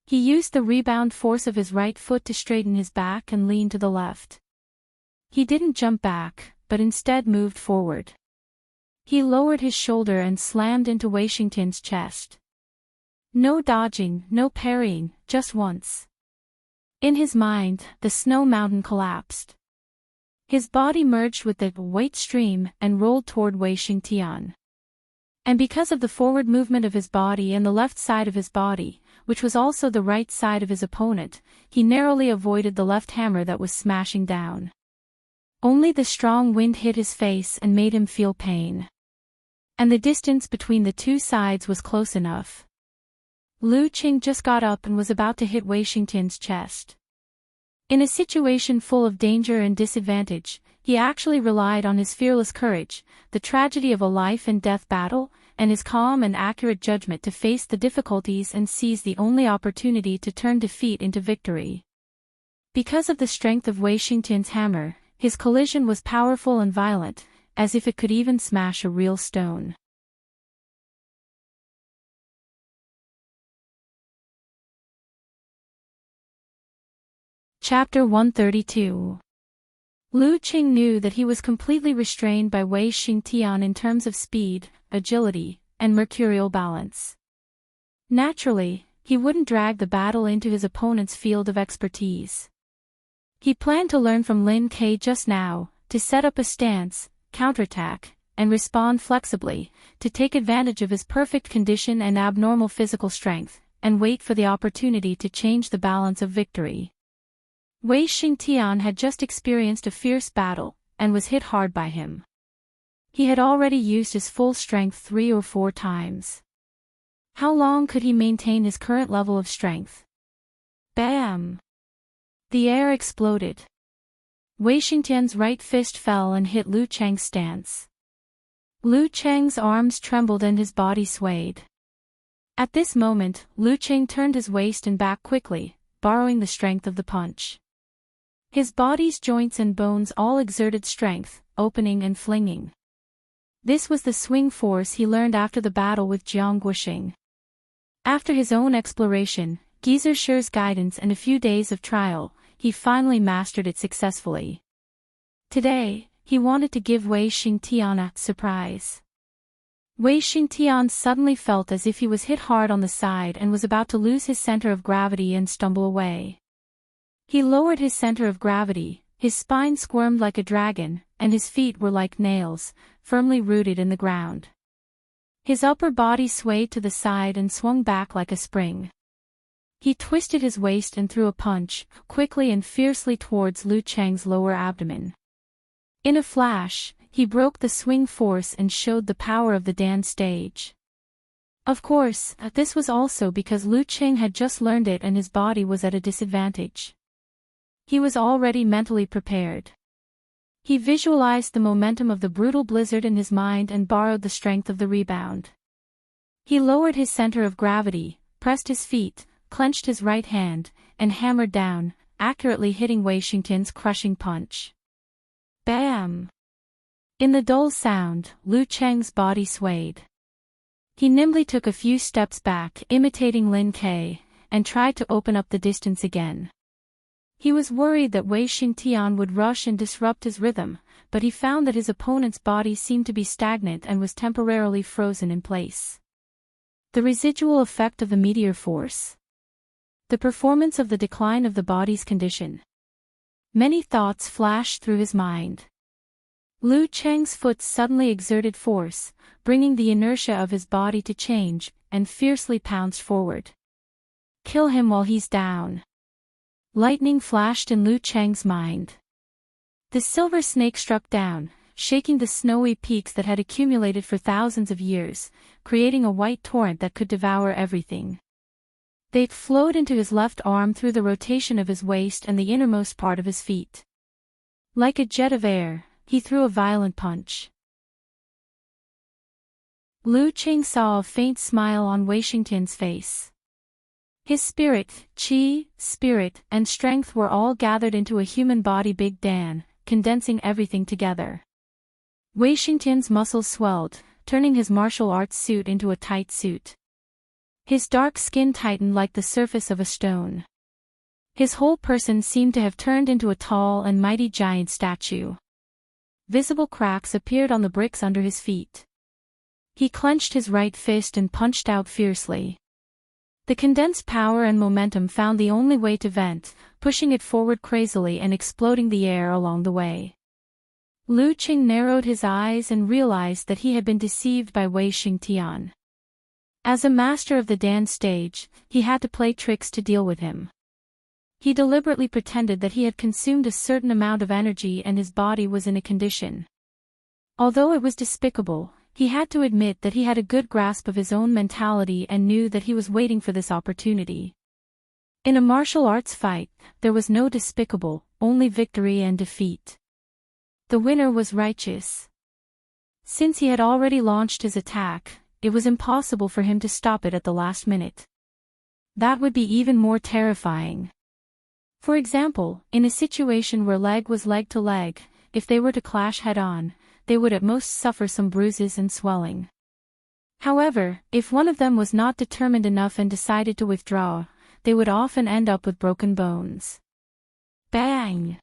A: He used the rebound force of his right foot to straighten his back and lean to the left. He didn't jump back, but instead moved forward. He lowered his shoulder and slammed into Wei Xingtian's chest. No dodging, no parrying, just once. In his mind, the snow mountain collapsed. His body merged with the weight stream and rolled toward Wei Xingtian. And because of the forward movement of his body and the left side of his body, which was also the right side of his opponent, he narrowly avoided the left hammer that was smashing down. Only the strong wind hit his face and made him feel pain. And the distance between the two sides was close enough. Lu Qing just got up and was about to hit Wei Xingtian's chest. In a situation full of danger and disadvantage, he actually relied on his fearless courage, the tragedy of a life-and-death battle, and his calm and accurate judgment to face the difficulties and seize the only opportunity to turn defeat into victory. Because of the strength of Wei Xingtian's hammer, his collision was powerful and violent, as if it could even smash a real stone. Chapter 132. Lu Qing knew that he was completely restrained by Wei Xingtian in terms of speed, agility, and mercurial balance. Naturally, he wouldn't drag the battle into his opponent's field of expertise. He planned to learn from Lin Ke just now, to set up a stance, counterattack, and respond flexibly, to take advantage of his perfect condition and abnormal physical strength, and wait for the opportunity to change the balance of victory. Wei Xingtian had just experienced a fierce battle, and was hit hard by him. He had already used his full strength 3 or 4 times. How long could he maintain his current level of strength? Bam! The air exploded. Wei Xingtian's right fist fell and hit Lu Cheng's stance. Lu Cheng's arms trembled and his body swayed. At this moment, Lu Cheng turned his waist and back quickly, borrowing the strength of the punch. His body's joints and bones all exerted strength, opening and flinging. This was the swing force he learned after the battle with Jiang Guoxing. After his own exploration, Geezer Shi's guidance and a few days of trial, he finally mastered it successfully. Today, he wanted to give Wei Xingtian a surprise. Wei Xingtian suddenly felt as if he was hit hard on the side and was about to lose his center of gravity and stumble away. He lowered his center of gravity, his spine squirmed like a dragon, and his feet were like nails, firmly rooted in the ground. His upper body swayed to the side and swung back like a spring. He twisted his waist and threw a punch, quickly and fiercely towards Lu Cheng's lower abdomen. In a flash, he broke the swing force and showed the power of the Dan stage. Of course, this was also because Lu Cheng had just learned it and his body was at a disadvantage. He was already mentally prepared. He visualized the momentum of the brutal blizzard in his mind and borrowed the strength of the rebound. He lowered his center of gravity, pressed his feet, clenched his right hand, and hammered down, accurately hitting Wei Xingtian's crushing punch. Bam! In the dull sound, Lu Cheng's body swayed. He nimbly took a few steps back, imitating Lin Ke, and tried to open up the distance again. He was worried that Wei Xingtian would rush and disrupt his rhythm, but he found that his opponent's body seemed to be stagnant and was temporarily frozen in place. The residual effect of the meteor force. The performance of the decline of the body's condition. Many thoughts flashed through his mind. Lu Cheng's foot suddenly exerted force, bringing the inertia of his body to change, and fiercely pounced forward. Kill him while he's down. Lightning flashed in Lu Cheng's mind. The silver snake struck down, shaking the snowy peaks that had accumulated for thousands of years, creating a white torrent that could devour everything. They flowed into his left arm through the rotation of his waist and the innermost part of his feet. Like a jet of air, he threw a violent punch. Lu Cheng saw a faint smile on Wei Xingtian's face. His spirit, and strength were all gathered into a human body Big Dan, condensing everything together. Wei Xingtian's muscles swelled, turning his martial arts suit into a tight suit. His dark skin tightened like the surface of a stone. His whole person seemed to have turned into a tall and mighty giant statue. Visible cracks appeared on the bricks under his feet. He clenched his right fist and punched out fiercely. The condensed power and momentum found the only way to vent, pushing it forward crazily and exploding the air along the way. Lu Qing narrowed his eyes and realized that he had been deceived by Wei Xingtian. As a master of the Dan stage, he had to play tricks to deal with him. He deliberately pretended that he had consumed a certain amount of energy and his body was in a condition. Although it was despicable, he had to admit that he had a good grasp of his own mentality and knew that he was waiting for this opportunity. In a martial arts fight, there was no despicable, only victory and defeat. The winner was righteous. Since he had already launched his attack, it was impossible for him to stop it at the last minute. That would be even more terrifying. For example, in a situation where leg was leg to leg, if they were to clash head-on, they would at most suffer some bruises and swelling. However, if one of them was not determined enough and decided to withdraw, they would often end up with broken bones. Bang!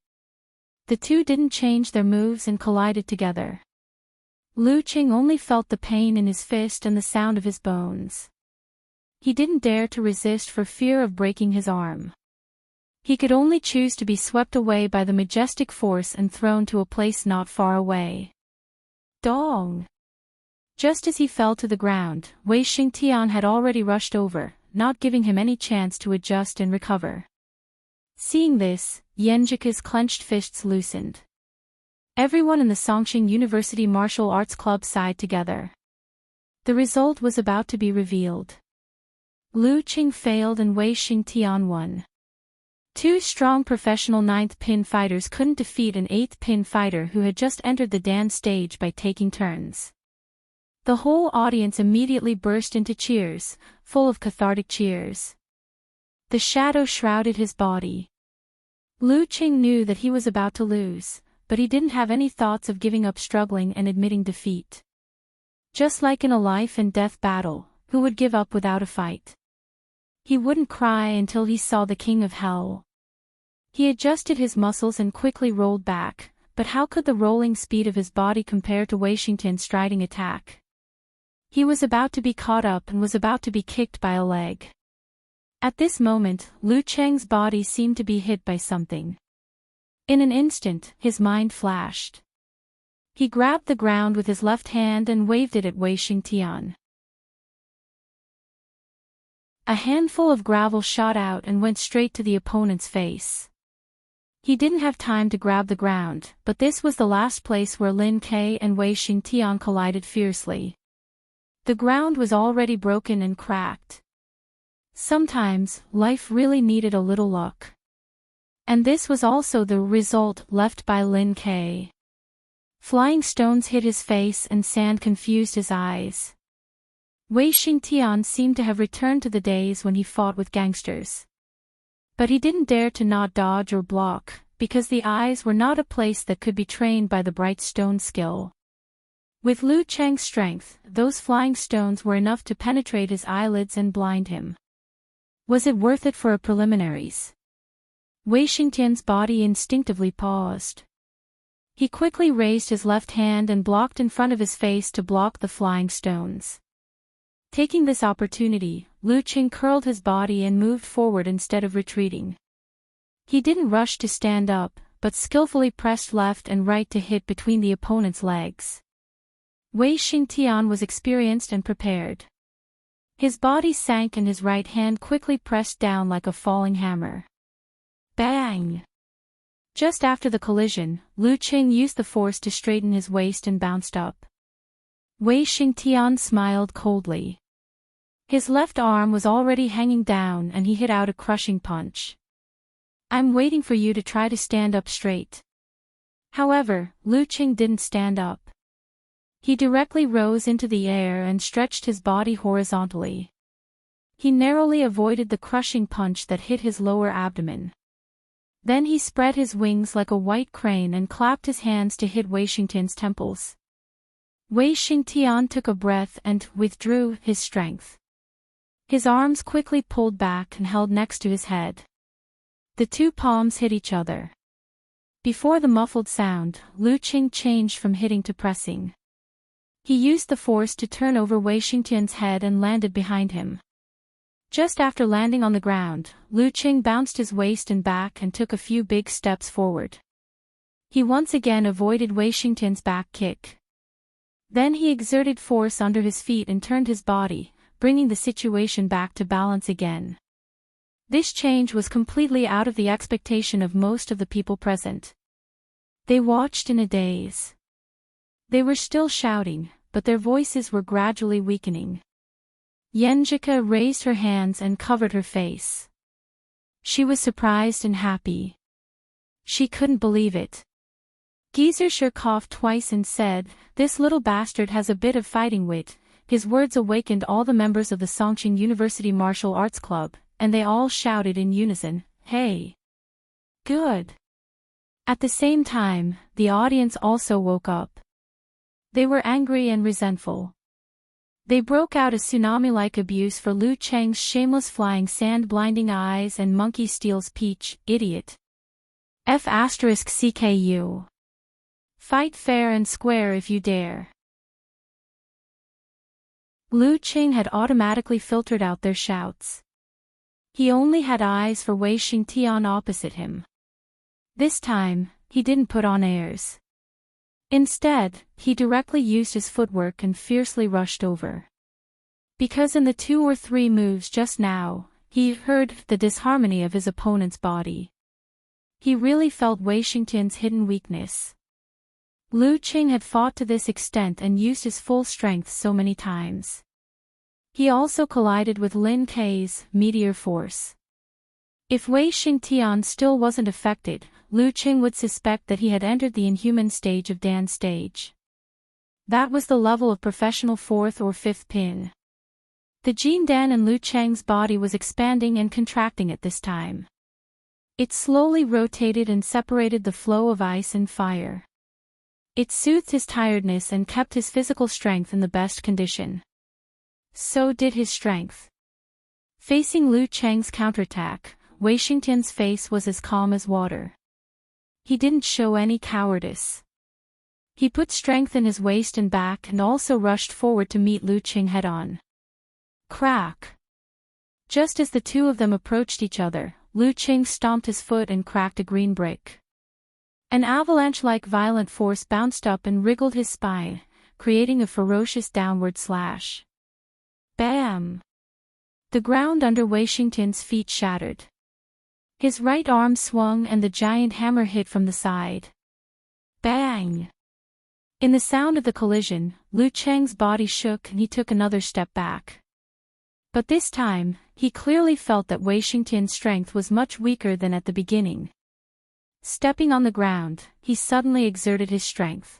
A: The two didn't change their moves and collided together. Lu Qing only felt the pain in his fist and the sound of his bones. He didn't dare to resist for fear of breaking his arm. He could only choose to be swept away by the majestic force and thrown to a place not far away. Dong! Just as he fell to the ground, Wei Xingtian had already rushed over, not giving him any chance to adjust and recover. Seeing this, Yanjika's clenched fists loosened. Everyone in the Songqing University Martial Arts Club sighed together. The result was about to be revealed. Lu Qing failed and Wei Xingtian won. Two strong professional 9th pin fighters couldn't defeat an 8th pin fighter who had just entered the Dan stage by taking turns. The whole audience immediately burst into cheers, full of cathartic cheers. The shadow shrouded his body. Lu Qing knew that he was about to lose, but he didn't have any thoughts of giving up struggling and admitting defeat. Just like in a life and death battle, who would give up without a fight? He wouldn't cry until he saw the king of hell. He adjusted his muscles and quickly rolled back, but how could the rolling speed of his body compare to Wei Xingtian's striding attack? He was about to be caught up and was about to be kicked by a leg. At this moment, Lu Cheng's body seemed to be hit by something. In an instant, his mind flashed. He grabbed the ground with his left hand and waved it at Wei Xingtian. A handful of gravel shot out and went straight to the opponent's face. He didn't have time to grab the ground, but this was the last place where Lin Ke and Wei Xingtian collided fiercely. The ground was already broken and cracked. Sometimes, life really needed a little luck. And this was also the result left by Lin Ke. Flying stones hit his face and sand confused his eyes. Wei Xingtian seemed to have returned to the days when he fought with gangsters. But he didn't dare to not dodge or block, because the eyes were not a place that could be trained by the bright stone skill. With Lu Cheng's strength, those flying stones were enough to penetrate his eyelids and blind him. Was it worth it for a preliminaries? Wei Xingtian's body instinctively paused. He quickly raised his left hand and blocked in front of his face to block the flying stones. Taking this opportunity, Lu Qing curled his body and moved forward instead of retreating. He didn't rush to stand up, but skillfully pressed left and right to hit between the opponent's legs. Wei Xingtian was experienced and prepared. His body sank and his right hand quickly pressed down like a falling hammer. Bang! Just after the collision, Lu Qing used the force to straighten his waist and bounced up. Wei Xingtian smiled coldly. His left arm was already hanging down and he hit out a crushing punch. I'm waiting for you to try to stand up straight. However, Lu Qing didn't stand up. He directly rose into the air and stretched his body horizontally. He narrowly avoided the crushing punch that hit his lower abdomen. Then he spread his wings like a white crane and clapped his hands to hit Wei Xingtian's temples. Wei Xingtian took a breath and withdrew his strength. His arms quickly pulled back and held next to his head. The two palms hit each other. Before the muffled sound, Lu Qing changed from hitting to pressing. He used the force to turn over Wei Xingtian's head and landed behind him. Just after landing on the ground, Lu Qing bounced his waist and back and took a few big steps forward. He once again avoided Wei Xingtian's back kick. Then he exerted force under his feet and turned his body, bringing the situation back to balance again. This change was completely out of the expectation of most of the people present. They watched in a daze. They were still shouting, but their voices were gradually weakening. Yanjika raised her hands and covered her face. She was surprised and happy. She couldn't believe it. Geyser coughed twice and said, "This little bastard has a bit of fighting wit." His words awakened all the members of the Songqing University Martial Arts Club, and they all shouted in unison, "Hey! Good!" At the same time, the audience also woke up. They were angry and resentful. They broke out a tsunami-like abuse for Lu Cheng's shameless flying sand blinding eyes and monkey steals peach, idiot. F***CKU. Fight fair and square if you dare. Lu Qing had automatically filtered out their shouts. He only had eyes for Wei Xingtian opposite him. This time, he didn't put on airs. Instead, he directly used his footwork and fiercely rushed over. Because in the 2 or 3 moves just now, he heard the disharmony of his opponent's body. He really felt Wei Xingtian's hidden weakness. Lu Qing had fought to this extent and used his full strength so many times. He also collided with Lin Kei's meteor force. If Wei Xingtian still wasn't affected, Lu Qing would suspect that he had entered the inhuman stage of Dan stage. That was the level of professional 4th or 5th pin. The Jin Dan in Lu Cheng's body was expanding and contracting at this time. It slowly rotated and separated the flow of ice and fire. It soothed his tiredness and kept his physical strength in the best condition. So did his strength. Facing Lu Cheng's counterattack, Wei Xingtian's face was as calm as water. He didn't show any cowardice. He put strength in his waist and back and also rushed forward to meet Lu Qing head-on. Crack! Just as the two of them approached each other, Lu Qing stomped his foot and cracked a green brick. An avalanche-like violent force bounced up and wriggled his spine, creating a ferocious downward slash. Bam! The ground under Wei Xingtian's feet shattered. His right arm swung and the giant hammer hit from the side. Bang! In the sound of the collision, Lu Cheng's body shook and he took another step back. But this time, he clearly felt that Wei Xingtian's strength was much weaker than at the beginning. Stepping on the ground, he suddenly exerted his strength.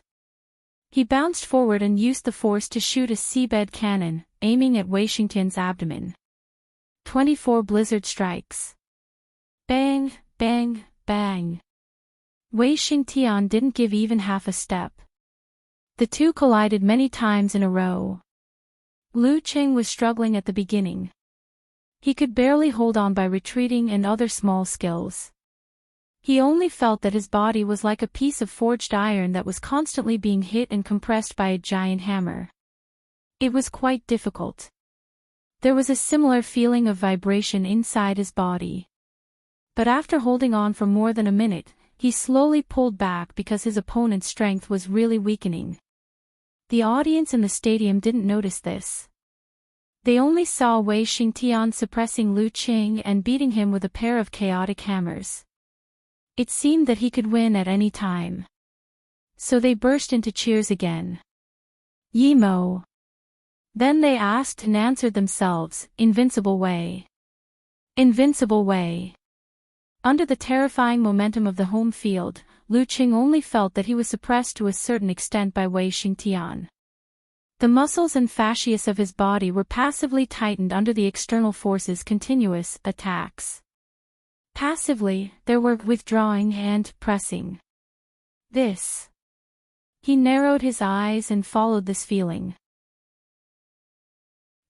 A: He bounced forward and used the force to shoot a seabed cannon, aiming at Wei Xingtian's abdomen. 24 blizzard strikes. Bang, bang, bang. Wei Xingtian didn't give even half a step. The two collided many times in a row. Lu Qing was struggling at the beginning. He could barely hold on by retreating and other small skills. He only felt that his body was like a piece of forged iron that was constantly being hit and compressed by a giant hammer. It was quite difficult. There was a similar feeling of vibration inside his body. But after holding on for more than a minute, he slowly pulled back because his opponent's strength was really weakening. The audience in the stadium didn't notice this. They only saw Wei Xingtian suppressing Lu Qing and beating him with a pair of chaotic hammers. It seemed that he could win at any time. So they burst into cheers again. Yimo. Then they asked and answered themselves, Invincible Wei. Invincible Wei. Under the terrifying momentum of the home field, Lu Qing only felt that he was suppressed to a certain extent by Wei Xingtian. The muscles and fascias of his body were passively tightened under the external forces' continuous attacks. Passively, there were withdrawing and pressing. This. He narrowed his eyes and followed this feeling.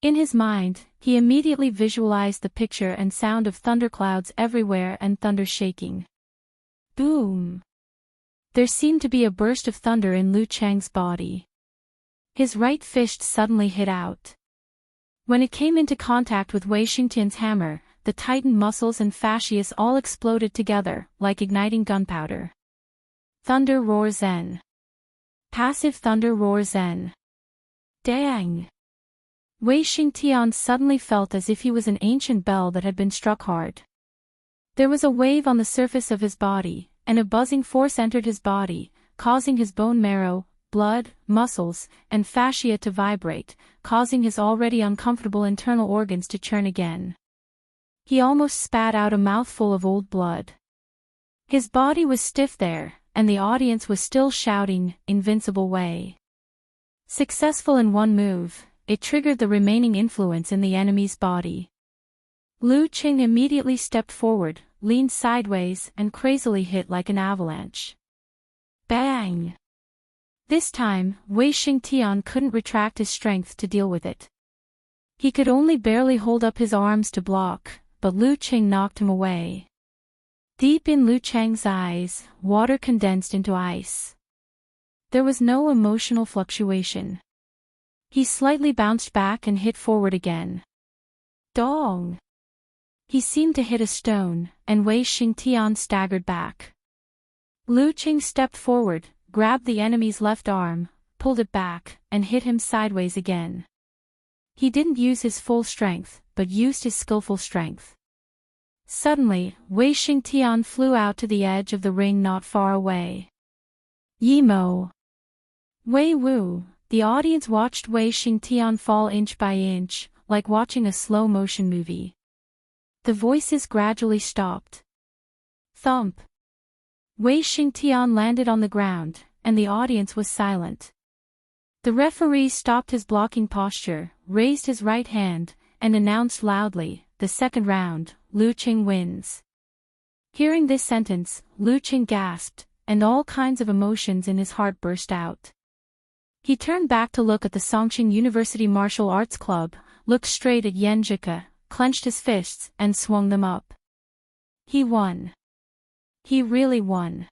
A: In his mind, he immediately visualized the picture and sound of thunderclouds everywhere and thunder shaking. Boom! There seemed to be a burst of thunder in Lu Cheng's body. His right fist suddenly hit out. When it came into contact with Wei Xingtian's hammer, the tightened muscles and fascias all exploded together, like igniting gunpowder. Thunder roar zen. Passive thunder roar zen. Dang! Wei Xingtian suddenly felt as if he was an ancient bell that had been struck hard. There was a wave on the surface of his body, and a buzzing force entered his body, causing his bone marrow, blood, muscles, and fascia to vibrate, causing his already uncomfortable internal organs to churn again. He almost spat out a mouthful of old blood. His body was stiff there, and the audience was still shouting, "Invincible Wei." Successful in one move, it triggered the remaining influence in the enemy's body. Lu Qing immediately stepped forward, leaned sideways, and crazily hit like an avalanche. Bang! This time, Wei Xingtian couldn't retract his strength to deal with it. He could only barely hold up his arms to block, but Lu Qing knocked him away. Deep in Lu Cheng's eyes, water condensed into ice. There was no emotional fluctuation. He slightly bounced back and hit forward again. Dong! He seemed to hit a stone, and Wei Xingtian staggered back. Lu Qing stepped forward, grabbed the enemy's left arm, pulled it back, and hit him sideways again. He didn't use his full strength, but used his skillful strength. Suddenly, Wei Xingtian flew out to the edge of the ring not far away. Yimo! Wei Wu! The audience watched Wei Xingtian fall inch by inch, like watching a slow-motion movie. The voices gradually stopped. Thump! Wei Xingtian landed on the ground, and the audience was silent. The referee stopped his blocking posture, raised his right hand, and announced loudly, "The second round, Lu Qing wins." Hearing this sentence, Lu Qing gasped, and all kinds of emotions in his heart burst out. He turned back to look at the Songqing University Martial Arts Club, looked straight at Yan Zhike, clenched his fists, and swung them up. He won. He really won.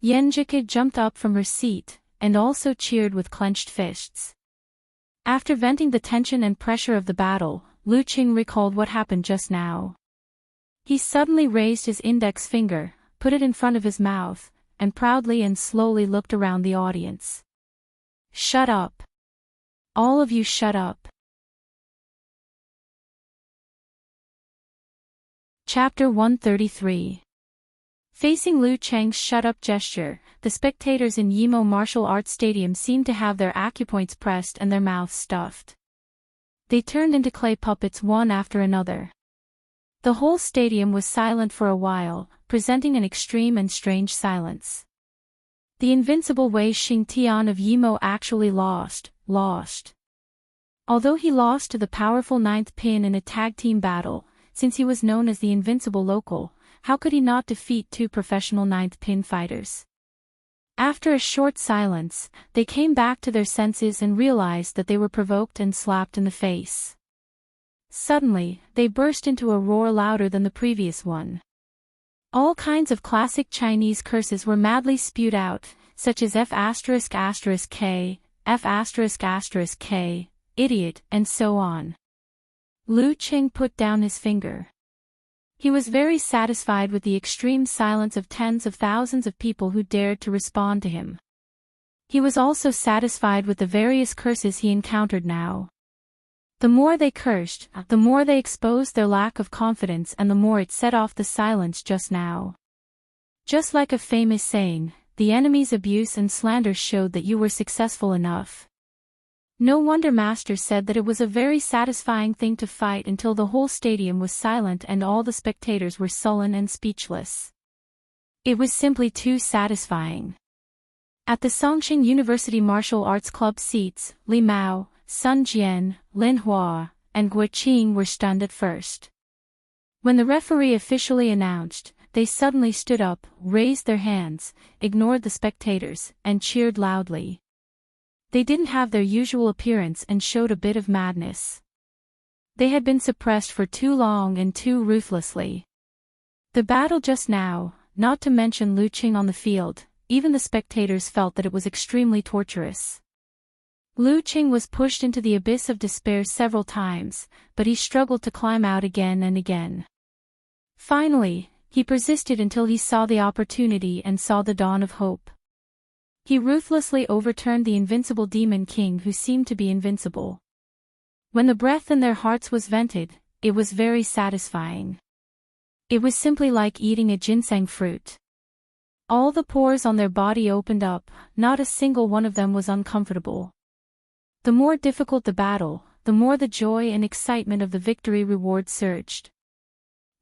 A: Yan Zhike jumped up from her seat, and also cheered with clenched fists. After venting the tension and pressure of the battle, Lu Qing recalled what happened just now. He suddenly raised his index finger, put it in front of his mouth, and proudly and slowly looked around the audience. Shut up. All of you shut up. Chapter 133. Facing Lu Cheng's shut-up gesture, the spectators in Yimo Martial Arts Stadium seemed to have their acupoints pressed and their mouths stuffed. They turned into clay puppets one after another. The whole stadium was silent for a while, presenting an extreme and strange silence. The invincible Wei Xingtian of Yimo actually lost. Although he lost to the powerful ninth pin in a tag team battle, since he was known as the invincible local, how could he not defeat two professional ninth pin fighters? After a short silence, they came back to their senses and realized that they were provoked and slapped in the face. Suddenly, they burst into a roar louder than the previous one. All kinds of classic Chinese curses were madly spewed out, such as F***K, F***K, idiot, and so on. Lu Qing put down his finger. He was very satisfied with the extreme silence of tens of thousands of people who dared to respond to him. He was also satisfied with the various curses he encountered now. The more they cursed, the more they exposed their lack of confidence, and the more it set off the silence just now. Just like a famous saying, the enemy's abuse and slander showed that you were successful enough. No wonder Master said that it was a very satisfying thing to fight until the whole stadium was silent and all the spectators were sullen and speechless. It was simply too satisfying. At the Songqing University Martial Arts Club seats, Li Mao, Sun Jian, Lin Hua, and Guo Qing were stunned at first. When the referee officially announced, they suddenly stood up, raised their hands, ignored the spectators, and cheered loudly. They didn't have their usual appearance and showed a bit of madness. They had been suppressed for too long and too ruthlessly. The battle just now, not to mention Lu Qing on the field, even the spectators felt that it was extremely torturous. Lu Qing was pushed into the abyss of despair several times, but he struggled to climb out again and again. Finally, he persisted until he saw the opportunity and saw the dawn of hope. He ruthlessly overturned the invincible demon king who seemed to be invincible. When the breath in their hearts was vented, it was very satisfying. It was simply like eating a ginseng fruit. All the pores on their body opened up, not a single one of them was uncomfortable. The more difficult the battle, the more the joy and excitement of the victory reward surged.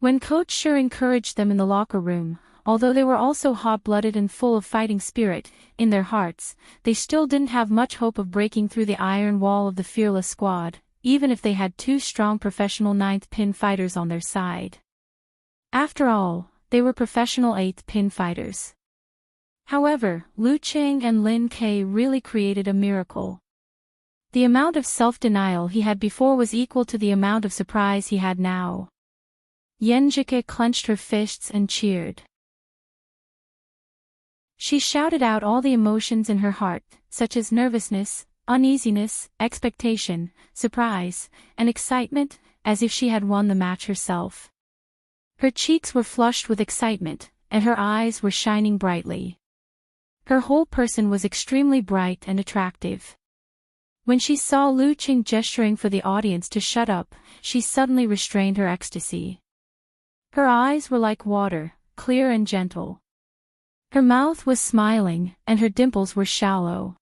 A: When Coach Shi encouraged them in the locker room, although they were also hot-blooded and full of fighting spirit, in their hearts, they still didn't have much hope of breaking through the iron wall of the fearless squad, even if they had two strong professional ninth-pin fighters on their side. After all, they were professional eighth-pin fighters. However, Lu Qing and Lin Ke really created a miracle. The amount of self-denial he had before was equal to the amount of surprise he had now. Yan Zhike clenched her fists and cheered. She shouted out all the emotions in her heart, such as nervousness, uneasiness, expectation, surprise, and excitement, as if she had won the match herself. Her cheeks were flushed with excitement, and her eyes were shining brightly. Her whole person was extremely bright and attractive. When she saw Lu Qing gesturing for the audience to shut up, she suddenly restrained her ecstasy. Her eyes were like water, clear and gentle. Her mouth was smiling, and her dimples were shallow.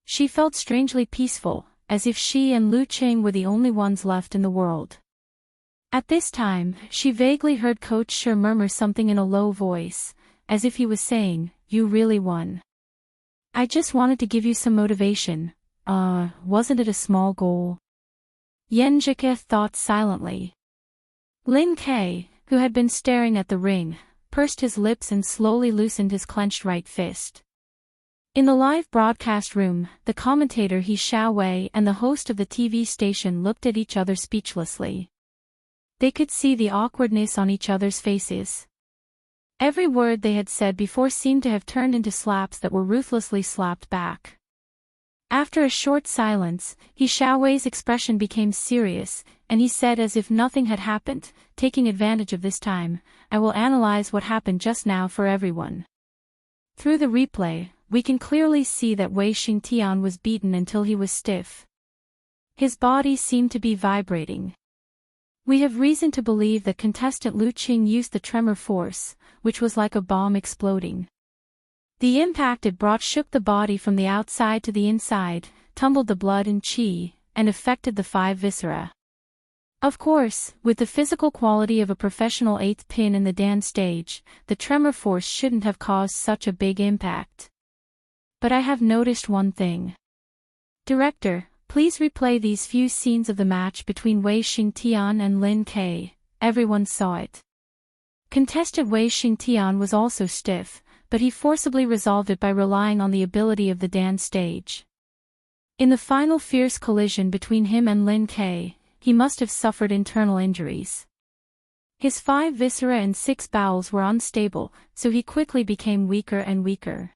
A: She felt strangely peaceful, as if she and Lu Qing were the only ones left in the world. At this time, she vaguely heard Coach Shi murmur something in a low voice, as if he was saying, "You really won. I just wanted to give you some motivation. Wasn't it a small goal?" Yan Zhike thought silently. Lin Ke, who had been staring at the ring, pursed his lips and slowly loosened his clenched right fist. In the live broadcast room, the commentator He Xiaowei and the host of the TV station looked at each other speechlessly. They could see the awkwardness on each other's faces. Every word they had said before seemed to have turned into slaps that were ruthlessly slapped back. After a short silence, He Xiaowei's expression became serious, and he said as if nothing had happened, taking advantage of this time, "I will analyze what happened just now for everyone." Through the replay, we can clearly see that Wei Xingtian was beaten until he was stiff. His body seemed to be vibrating. We have reason to believe that contestant Lu Qing used the tremor force, which was like a bomb exploding. The impact it brought shook the body from the outside to the inside, tumbled the blood and qi, and affected the five viscera. Of course, with the physical quality of a professional eighth pin in the dance stage, the tremor force shouldn't have caused such a big impact. But I have noticed one thing. Director, please replay these few scenes of the match between Wei Xingtian and Lin Ke. Everyone saw it. Contestant Wei Xingtian was also stiff, but he forcibly resolved it by relying on the ability of the dance stage. In the final fierce collision between him and Lin Ke, he must have suffered internal injuries. His 5 viscera and 6 bowels were unstable, so he quickly became weaker and weaker.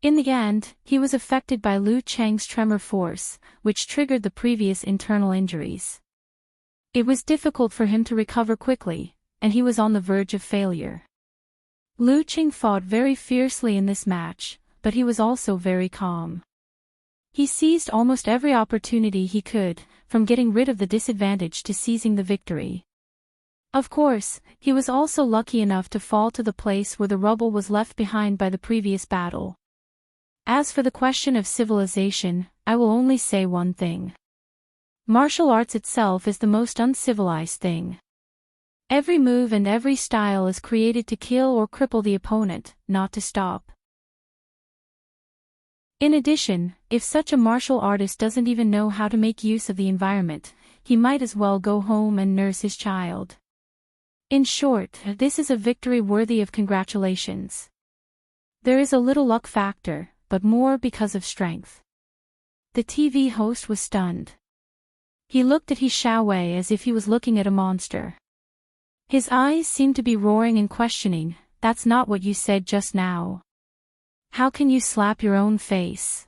A: In the end, he was affected by Lu Cheng's tremor force, which triggered the previous internal injuries. It was difficult for him to recover quickly, and he was on the verge of failure. Lu Qing fought very fiercely in this match, but he was also very calm. He seized almost every opportunity he could, from getting rid of the disadvantage to seizing the victory. Of course, he was also lucky enough to fall to the place where the rubble was left behind by the previous battle. As for the question of civilization, I will only say one thing. Martial arts itself is the most uncivilized thing. Every move and every style is created to kill or cripple the opponent, not to stop. In addition, if such a martial artist doesn't even know how to make use of the environment, he might as well go home and nurse his child. In short, this is a victory worthy of congratulations. There is a little luck factor, but more because of strength. The TV host was stunned. He looked at He Xiaowei as if he was looking at a monster. His eyes seemed to be roaring and questioning, "That's not what you said just now. How can you slap your own face?"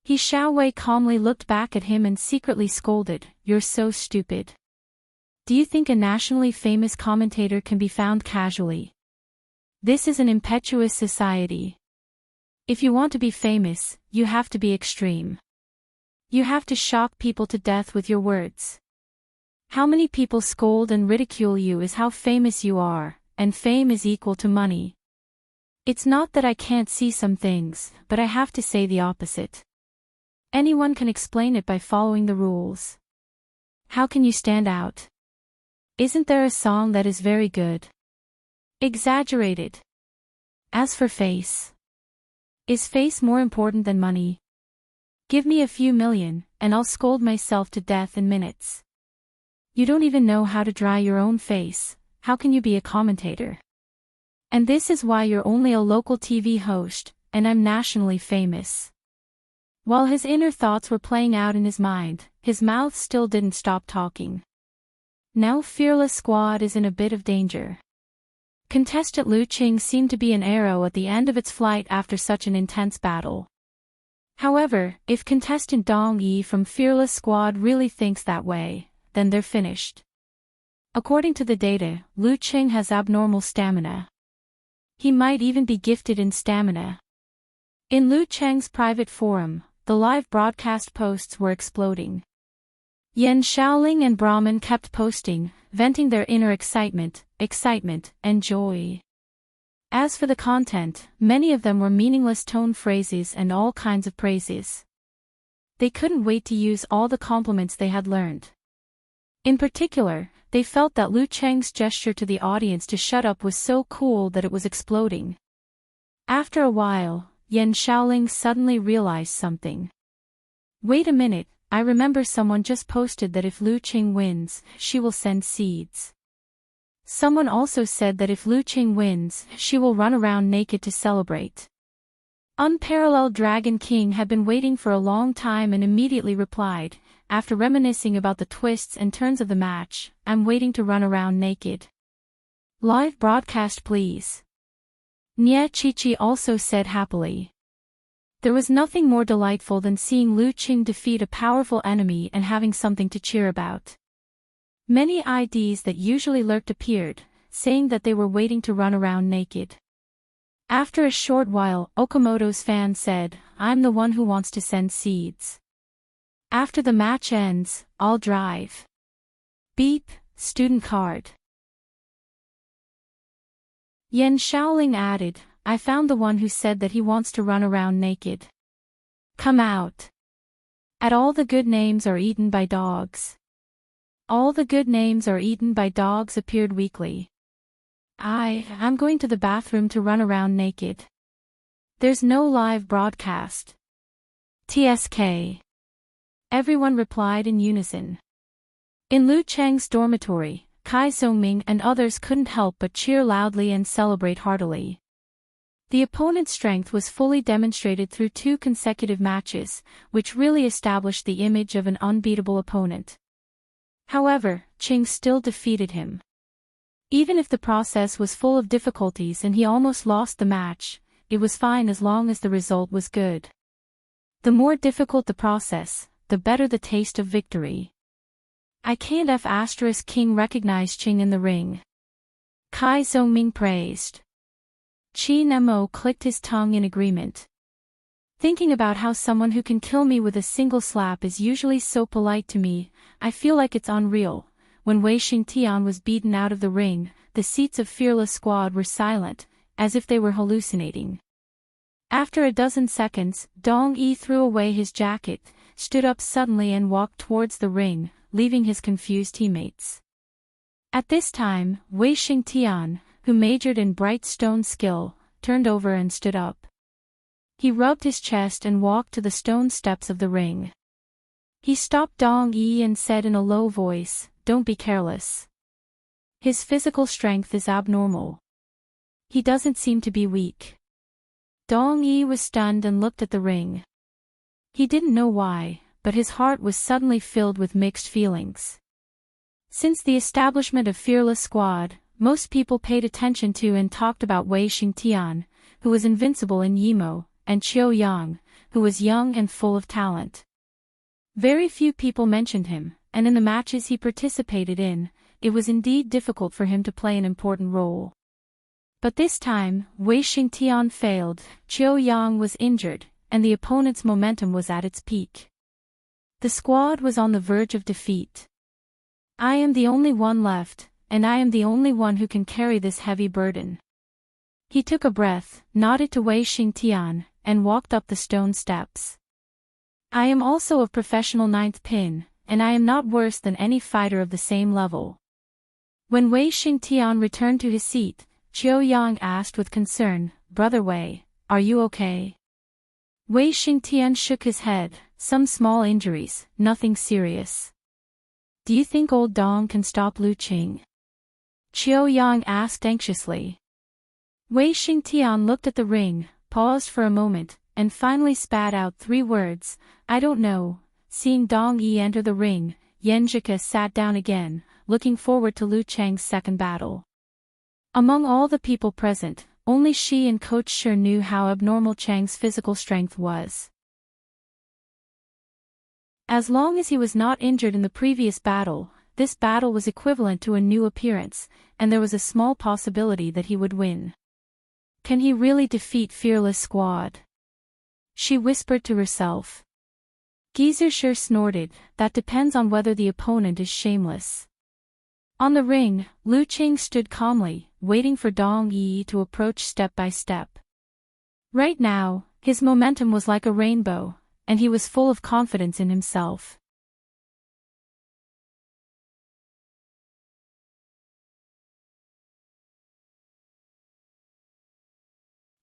A: He Xiaowei calmly looked back at him and secretly scolded, "You're so stupid. Do you think a nationally famous commentator can be found casually? This is an impetuous society. If you want to be famous, you have to be extreme. You have to shock people to death with your words. How many people scold and ridicule you is how famous you are, and fame is equal to money. It's not that I can't see some things, but I have to say the opposite. Anyone can explain it by following the rules. How can you stand out? Isn't there a song that is very good? Exaggerated. As for face. Is face more important than money? Give me a few million, and I'll scold myself to death in minutes. You don't even know how to dry your own face, how can you be a commentator? And this is why you're only a local TV host, and I'm nationally famous." While his inner thoughts were playing out in his mind, his mouth still didn't stop talking. Now Fearless Squad is in a bit of danger. Contestant Lu Qing seemed to be an arrow at the end of its flight after such an intense battle. However, if contestant Dong Yi from Fearless Squad really thinks that way, then they're finished. According to the data, Lu Qing has abnormal stamina. He might even be gifted in stamina. In Lu Cheng's private forum, the live broadcast posts were exploding. Yan Shaoling and Brahman kept posting, venting their inner excitement, and joy. As for the content, many of them were meaningless tone phrases and all kinds of praises. They couldn't wait to use all the compliments they had learned. In particular, they felt that Lu Cheng's gesture to the audience to shut up was so cool that it was exploding. After a while, Yan Shaoling suddenly realized something. Wait a minute, I remember someone just posted that if Lu Qing wins, she will send seeds. Someone also said that if Lu Qing wins, she will run around naked to celebrate. Unparalleled Dragon King had been waiting for a long time and immediately replied, after reminiscing about the twists and turns of the match, "I'm waiting to run around naked. Live broadcast please." Nye Chichi also said happily. There was nothing more delightful than seeing Lu Qing defeat a powerful enemy and having something to cheer about. Many IDs that usually lurked appeared, saying that they were waiting to run around naked. After a short while, Okamoto's fan said, "I'm the one who wants to send seeds. After the match ends, I'll drive. Beep, student card." Yan Shaoling added, "I found the one who said that he wants to run around naked. Come out. And all the good names are eaten by dogs." All the good names are eaten by dogs appeared weakly. I'm going to the bathroom to run around naked. There's no live broadcast. TSK. Everyone replied in unison. In Lu Cheng's dormitory, Kai Zhongming and others couldn't help but cheer loudly and celebrate heartily. The opponent's strength was fully demonstrated through 2 consecutive matches, which really established the image of an unbeatable opponent. However, Qing still defeated him. Even if the process was full of difficulties and he almost lost the match, it was fine as long as the result was good. The more difficult the process, the better the taste of victory. I can't F** King recognized Qing in the ring. Kai Zhongming praised. Qi Nemo clicked his tongue in agreement. Thinking about how someone who can kill me with a single slap is usually so polite to me, I feel like it's unreal. When Wei Xingtian was beaten out of the ring, the seats of Fearless Squad were silent, as if they were hallucinating. After a dozen seconds, Dong Yi threw away his jacket, stood up suddenly and walked towards the ring, leaving his confused teammates. At this time, Wei Xingtian, who majored in bright stone skill, turned over and stood up. He rubbed his chest and walked to the stone steps of the ring. He stopped Dong Yi and said in a low voice, "Don't be careless. His physical strength is abnormal. He doesn't seem to be weak." Dong Yi was stunned and looked at the ring. He didn't know why, but his heart was suddenly filled with mixed feelings. Since the establishment of Fearless Squad, most people paid attention to and talked about Wei Xingtian, who was invincible in Yimo, and Qiu Yang, who was young and full of talent. Very few people mentioned him, and in the matches he participated in, it was indeed difficult for him to play an important role. But this time, Wei Xingtian failed, Qiu Yang was injured, and the opponent's momentum was at its peak. The squad was on the verge of defeat. "I am the only one left, and I am the only one who can carry this heavy burden." He took a breath, nodded to Wei Xingtian, and walked up the stone steps. "I am also of professional ninth pin, and I am not worse than any fighter of the same level." When Wei Xingtian returned to his seat, Qiu Yang asked with concern, "Brother Wei, are you okay?" Wei Xingtian shook his head, "Some small injuries, nothing serious." "Do you think old Dong can stop Lu Qing?" Qiu Yang asked anxiously. Wei Xingtian looked at the ring, paused for a moment, and finally spat out 3 words, "I don't know." Seeing Dong Yi enter the ring, Yan Zhike sat down again, looking forward to Lu Cheng's second battle. Among all the people present, only she and Coach Shi knew how abnormal Chang's physical strength was. As long as he was not injured in the previous battle, this battle was equivalent to a new appearance, and there was a small possibility that he would win. Can he really defeat Fearless Squad? She whispered to herself. Geezer Shi snorted, "That depends on whether the opponent is shameless." On the ring, Lu Qing stood calmly, waiting for Dong Yi to approach step by step. Right now, his momentum was like a rainbow, and he was full of confidence in himself.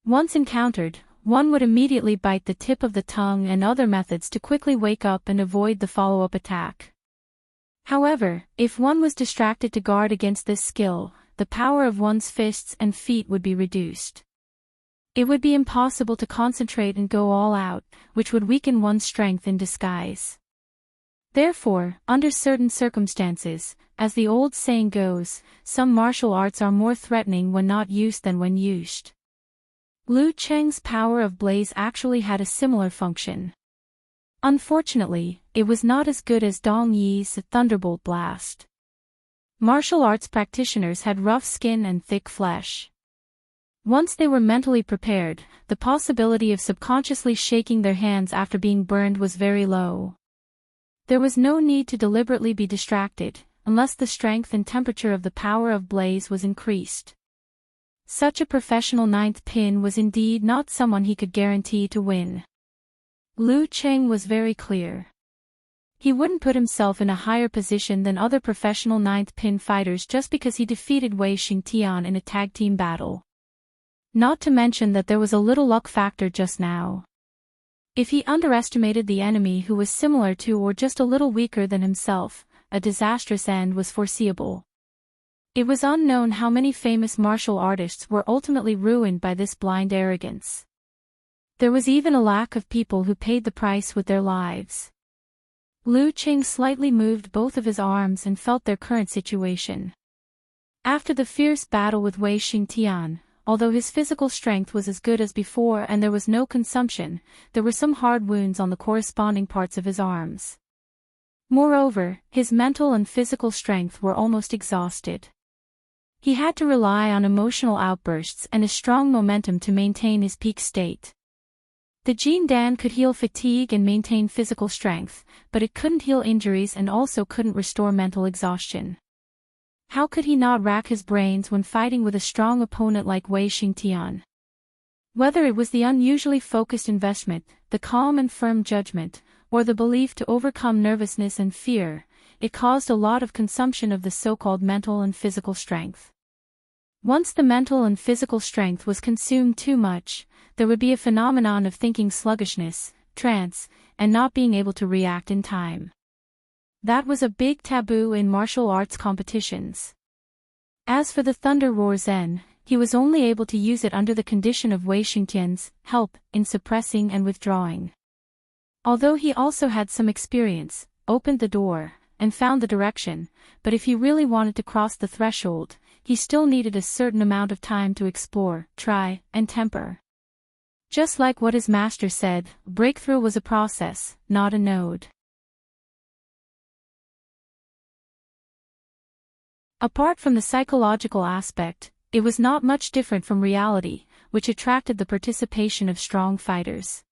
A: Once encountered, one would immediately bite the tip of the tongue and other methods to quickly wake up and avoid the follow-up attack. However, if one was distracted to guard against this skill, the power of one's fists and feet would be reduced. It would be impossible to concentrate and go all out, which would weaken one's strength in disguise. Therefore, under certain circumstances, as the old saying goes, some martial arts are more threatening when not used than when used. Lu Cheng's power of blaze actually had a similar function. Unfortunately, it was not as good as Dong Yi's thunderbolt blast. Martial arts practitioners had rough skin and thick flesh. Once they were mentally prepared, the possibility of subconsciously shaking their hands after being burned was very low. There was no need to deliberately be distracted, unless the strength and temperature of the power of blaze was increased. Such a professional ninth pin was indeed not someone he could guarantee to win. Lu Cheng was very clear. He wouldn't put himself in a higher position than other professional ninth pin fighters just because he defeated Wei Xingtian in a tag team battle. Not to mention that there was a little luck factor just now. If he underestimated the enemy who was similar to or just a little weaker than himself, a disastrous end was foreseeable. It was unknown how many famous martial artists were ultimately ruined by this blind arrogance. There was even a lack of people who paid the price with their lives. Lu Qing slightly moved both of his arms and felt their current situation. After the fierce battle with Wei Xingtian, although his physical strength was as good as before and there was no consumption, there were some hard wounds on the corresponding parts of his arms. Moreover, his mental and physical strength were almost exhausted. He had to rely on emotional outbursts and a strong momentum to maintain his peak state. The Jin Dan could heal fatigue and maintain physical strength, but it couldn't heal injuries and also couldn't restore mental exhaustion. How could he not rack his brains when fighting with a strong opponent like Wei Xingtian? Whether it was the unusually focused investment, the calm and firm judgment, or the belief to overcome nervousness and fear, it caused a lot of consumption of the so-called mental and physical strength. Once the mental and physical strength was consumed too much, there would be a phenomenon of thinking sluggishness, trance, and not being able to react in time. That was a big taboo in martial arts competitions. As for the thunder roar Zen, he was only able to use it under the condition of Wei Xingtian's help in suppressing and withdrawing. Although he also had some experience, opened the door, and found the direction, but if he really wanted to cross the threshold, he still needed a certain amount of time to explore, try, and temper. Just like what his master said, breakthrough was a process, not a node. Apart from the psychological aspect, it was not much different from reality, which attracted the participation of strong fighters.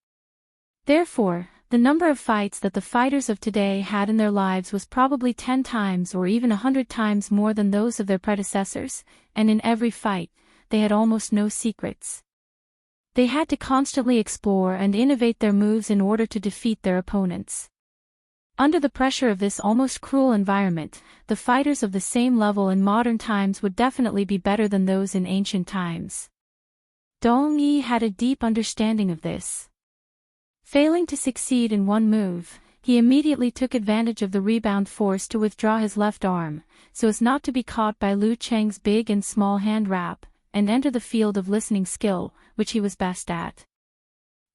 A: Therefore, the number of fights that the fighters of today had in their lives was probably 10 times or even 100 times more than those of their predecessors, and in every fight, they had almost no secrets. They had to constantly explore and innovate their moves in order to defeat their opponents. Under the pressure of this almost cruel environment, the fighters of the same level in modern times would definitely be better than those in ancient times. Dong Yi had a deep understanding of this. Failing to succeed in one move, he immediately took advantage of the rebound force to withdraw his left arm, so as not to be caught by Lu Cheng's big and small hand wrap, and enter the field of listening skill, which he was best at.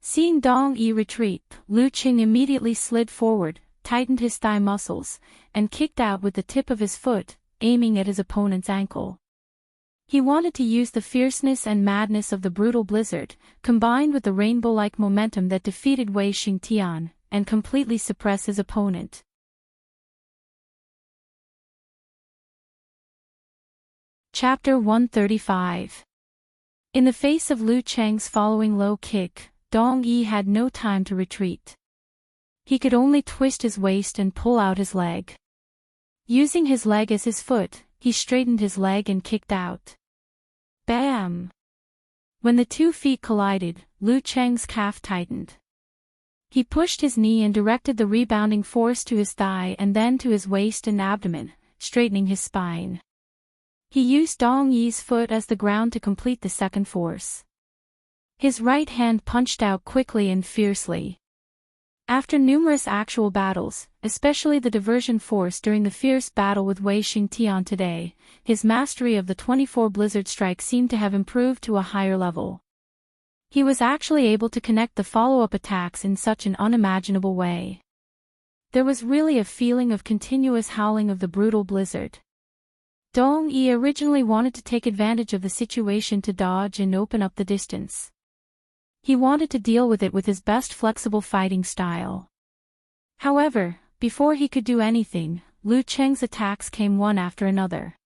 A: Seeing Dong Yi retreat, Lu Cheng immediately slid forward, tightened his thigh muscles, and kicked out with the tip of his foot, aiming at his opponent's ankle. He wanted to use the fierceness and madness of the brutal blizzard, combined with the rainbow-like momentum that defeated Wei Xingtian, and completely suppress his opponent. Chapter 135. In the face of Lu Cheng's following low kick, Dong Yi had no time to retreat. He could only twist his waist and pull out his leg. Using his leg as his foot, he straightened his leg and kicked out. Bam! When the 2 feet collided, Lu Cheng's calf tightened. He pushed his knee and directed the rebounding force to his thigh and then to his waist and abdomen, straightening his spine. He used Dong Yi's foot as the ground to complete the second force. His right hand punched out quickly and fiercely. After numerous actual battles, especially the diversion force during the fierce battle with Wei Xingtian today, his mastery of the 24 blizzard strike seemed to have improved to a higher level. He was actually able to connect the follow-up attacks in such an unimaginable way. There was really a feeling of continuous howling of the brutal blizzard. Dong Yi originally wanted to take advantage of the situation to dodge and open up the distance. He wanted to deal with it with his best flexible fighting style. However, before he could do anything, Lu Cheng's attacks came one after another.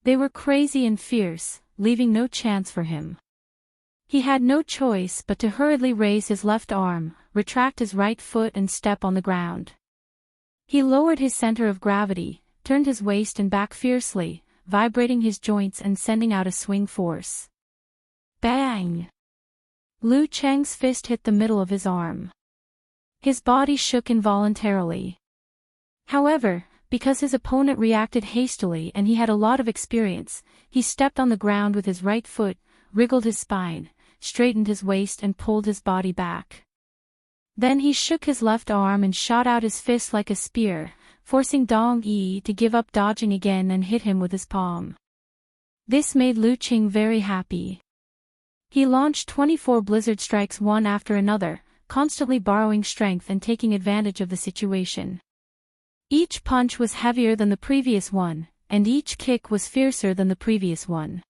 A: They were crazy and fierce, leaving no chance for him. He had no choice but to hurriedly raise his left arm, retract his right foot and step on the ground. He lowered his center of gravity, turned his waist and back fiercely, vibrating his joints and sending out a swing force. Bang! Lu Cheng's fist hit the middle of his arm. His body shook involuntarily. However, because his opponent reacted hastily and he had a lot of experience, he stepped on the ground with his right foot, wriggled his spine, straightened his waist and pulled his body back. Then he shook his left arm and shot out his fist like a spear, forcing Dong Yi to give up dodging again and hit him with his palm. This made Lu Cheng very happy. He launched 24 blizzard strikes one after another, constantly borrowing strength and taking advantage of the situation. Each punch was heavier than the previous one, and each kick was fiercer than the previous one.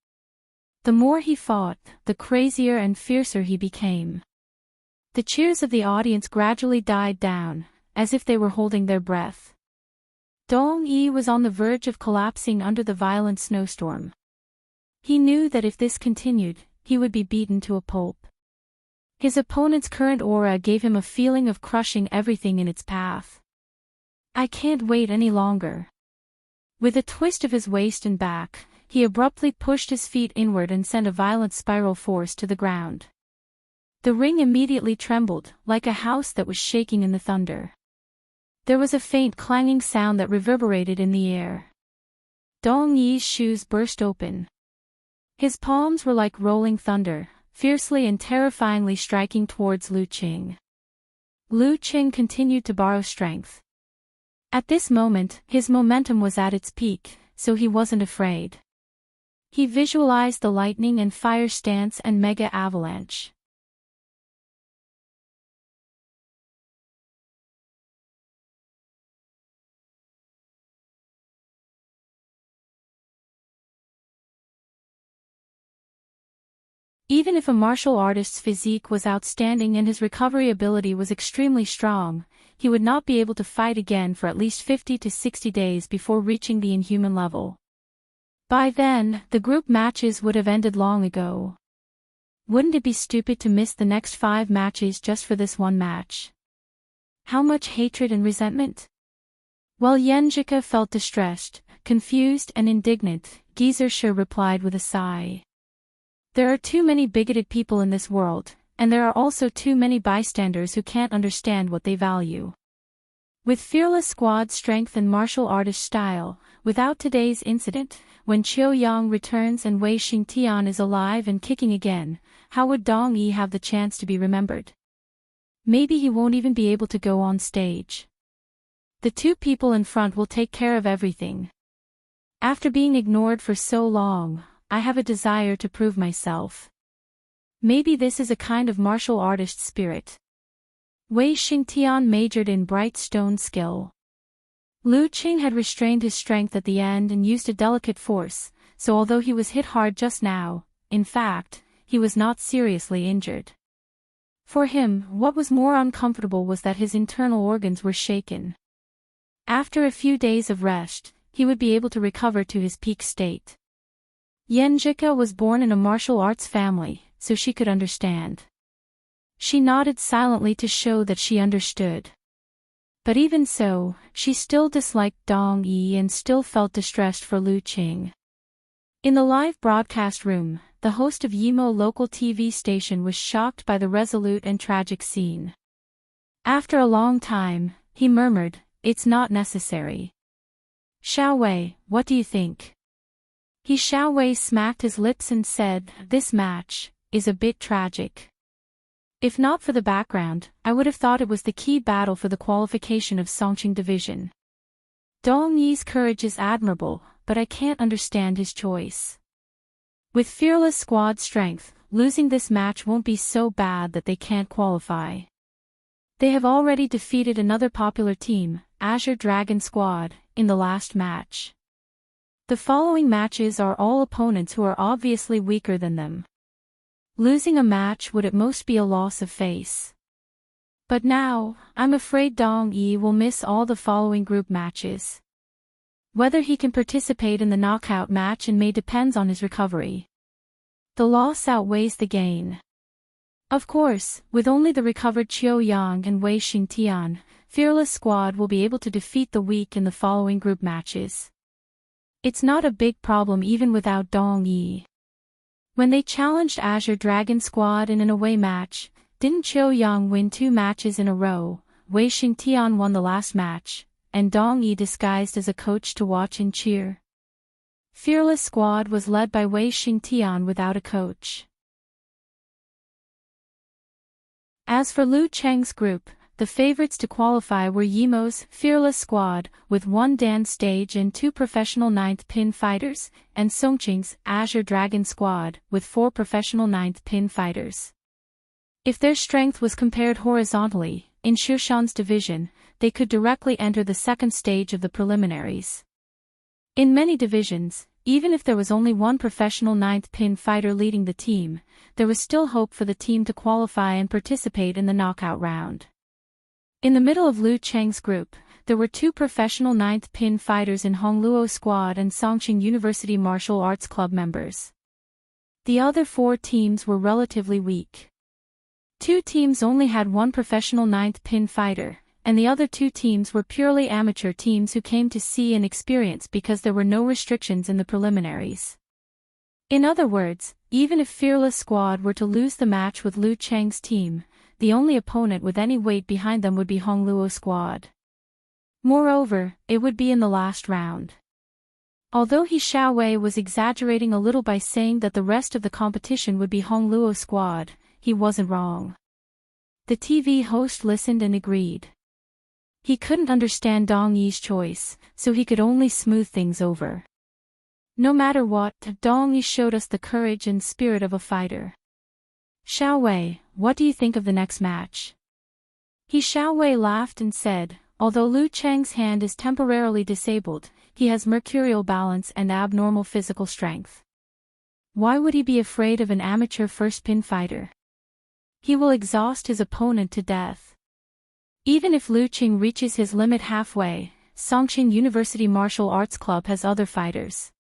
A: The more he fought, the crazier and fiercer he became. The cheers of the audience gradually died down, as if they were holding their breath. Dong Yi was on the verge of collapsing under the violent snowstorm. He knew that if this continued, he would be beaten to a pulp. His opponent's current aura gave him a feeling of crushing everything in its path. I can't wait any longer. With a twist of his waist and back, he abruptly pushed his feet inward and sent a violent spiral force to the ground. The ring immediately trembled, like a house that was shaking in the thunder. There was a faint clanging sound that reverberated in the air. Dong Yi's shoes burst open. His palms were like rolling thunder, fiercely and terrifyingly striking towards Lu Qing. Lu Qing continued to borrow strength. At this moment, his momentum was at its peak, so he wasn't afraid. He visualized the lightning and fire stance and mega avalanche. Even if a martial artist's physique was outstanding and his recovery ability was extremely strong, he would not be able to fight again for at least 50 to 60 days before reaching the inhuman level. By then, the group matches would have ended long ago. Wouldn't it be stupid to miss the next 5 matches just for this one match? How much hatred and resentment? While Yenjika felt distressed, confused and indignant, Geyser replied with a sigh. There are too many bigoted people in this world, and there are also too many bystanders who can't understand what they value. With fearless squad strength and martial artist style, without today's incident, when Qiu Yang returns and Wei Xingtian is alive and kicking again, how would Dong Yi have the chance to be remembered? Maybe he won't even be able to go on stage. The 2 people in front will take care of everything. After being ignored for so long, I have a desire to prove myself. Maybe this is a kind of martial artist spirit. Wei Xingtian majored in bright stone skill. Lu Qing had restrained his strength at the end and used a delicate force, so although he was hit hard just now, in fact, he was not seriously injured. For him, what was more uncomfortable was that his internal organs were shaken. After a few days of rest, he would be able to recover to his peak state. Yenjika was born in a martial arts family, so she could understand. She nodded silently to show that she understood. But even so, she still disliked Dong Yi and still felt distressed for Lu Qing. In the live broadcast room, the host of Yimo local TV station was shocked by the resolute and tragic scene. After a long time, he murmured, "It's not necessary." "Xiao Wei, what do you think?" Xiao Wei smacked his lips and said, "This match is a bit tragic. If not for the background, I would have thought it was the key battle for the qualification of Songqing Division. Dong Yi's courage is admirable, but I can't understand his choice. With fearless squad strength, losing this match won't be so bad that they can't qualify. They have already defeated another popular team, Azure Dragon Squad, in the last match. The following matches are all opponents who are obviously weaker than them. Losing a match would at most be a loss of face. But now, I'm afraid Dong Yi will miss all the following group matches. Whether he can participate in the knockout match and may depends on his recovery. The loss outweighs the gain. Of course, with only the recovered Qiu Yang and Wei Xingtian, Fearless Squad will be able to defeat the weak in the following group matches. It's not a big problem even without Dong Yi. When they challenged Azure Dragon Squad in an away match, didn't Qiu Yang win 2 matches in a row? Wei Xingtian won the last match, and Dong Yi disguised as a coach to watch and cheer. Fearless Squad was led by Wei Xingtian without a coach. As for Lu Cheng's group, the favorites to qualify were Yimo's Fearless Squad, with 1 dance stage and 2 professional 9th pin fighters, and Songqing's Azure Dragon Squad, with 4 professional 9th pin fighters. If their strength was compared horizontally, in Shushan's division, they could directly enter the 2nd stage of the preliminaries. In many divisions, even if there was only 1 professional 9th pin fighter leading the team, there was still hope for the team to qualify and participate in the knockout round. In the middle of Lu Cheng's group, there were 2 professional 9th pin fighters in Hongluo Squad and Songqing University Martial Arts Club members. The other 4 teams were relatively weak. 2 teams only had 1 professional 9th pin fighter, and the other 2 teams were purely amateur teams who came to see and experience because there were no restrictions in the preliminaries. In other words, even if Fearless Squad were to lose the match with Lu Cheng's team, the only opponent with any weight behind them would be Hongluo Squad. Moreover, it would be in the last round. Although He Xiaowei was exaggerating a little by saying that the rest of the competition would be Hong Luo squad, he wasn't wrong. The TV host listened and agreed. He couldn't understand Dong Yi's choice, so he could only smooth things over. No matter what, Dong Yi showed us the courage and spirit of a fighter. Xiaowei, what do you think of the next match? He Xiaowei laughed and said, although Lu Cheng's hand is temporarily disabled, he has mercurial balance and abnormal physical strength. Why would he be afraid of an amateur first-pin fighter? He will exhaust his opponent to death. Even if Lu Cheng reaches his limit halfway, Songqing University Martial Arts Club has other fighters.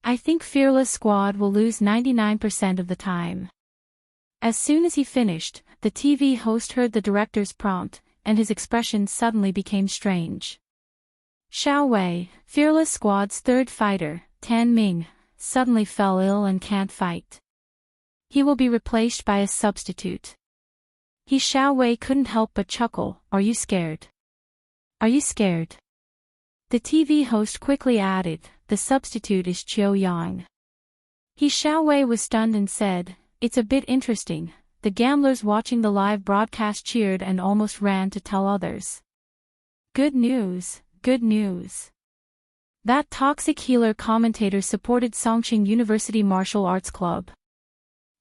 A: I think Fearless Squad will lose 99% of the time. As soon as he finished, the TV host heard the director's prompt, and his expression suddenly became strange. Xiaowei, Fearless Squad's third fighter, Tan Ming, suddenly fell ill and can't fight. He will be replaced by a substitute. He Xiaowei couldn't help but chuckle. Are you scared? Are you scared? The TV host quickly added, the substitute is Qiu Yang. He Xiaowei was stunned and said, it's a bit interesting. The gamblers watching the live broadcast cheered and almost ran to tell others. Good news, good news. That toxic healer commentator supported Songqing University Martial Arts Club.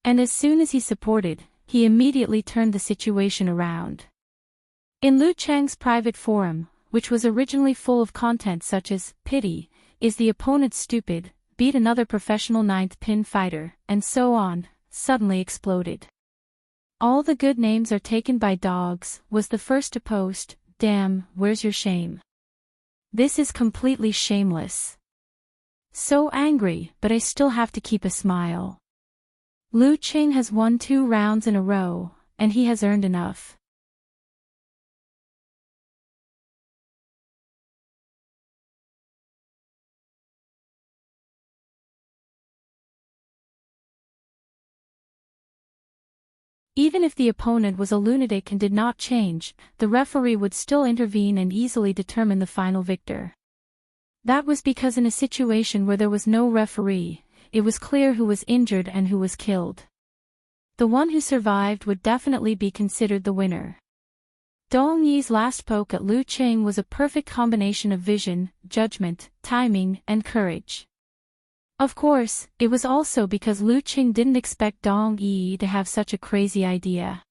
A: And as soon as he supported, he immediately turned the situation around. In Lu Cheng's private forum, which was originally full of content such as, pity, is the opponent stupid, beat another professional ninth pin fighter, and so on, suddenly exploded. All the good names are taken by dogs, was the first to post, damn, where's your shame? This is completely shameless. So angry, but I still have to keep a smile. Lu Cheng has won 2 rounds in a row, and he has earned enough. Even if the opponent was a lunatic and did not change, the referee would still intervene and easily determine the final victor. That was because in a situation where there was no referee, it was clear who was injured and who was killed. The one who survived would definitely be considered the winner. Dong Yi's last poke at Lu Cheng was a perfect combination of vision, judgment, timing, and courage. Of course, it was also because Lu Cheng didn't expect Dong Yi to have such a crazy idea.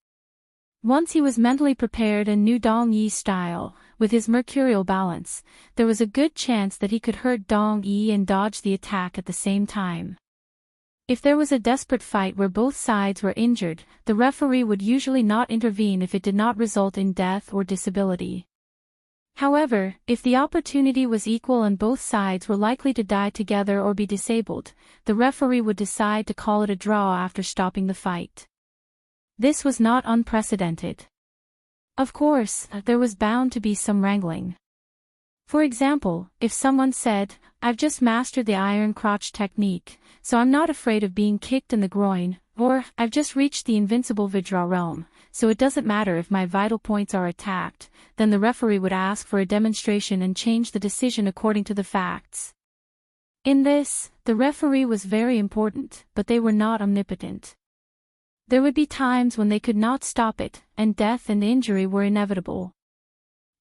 A: Once he was mentally prepared and knew Dong Yi's style, with his mercurial balance, there was a good chance that he could hurt Dong Yi and dodge the attack at the same time. If there was a desperate fight where both sides were injured, the referee would usually not intervene if it did not result in death or disability. However, if the opportunity was equal and both sides were likely to die together or be disabled, the referee would decide to call it a draw after stopping the fight. This was not unprecedented. Of course, there was bound to be some wrangling. For example, if someone said, I've just mastered the iron crotch technique, so I'm not afraid of being kicked in the groin, or, I've just reached the invincible Vajra realm, so it doesn't matter if my vital points are attacked, then the referee would ask for a demonstration and change the decision according to the facts. In this, the referee was very important, but they were not omnipotent. There would be times when they could not stop it, and death and injury were inevitable.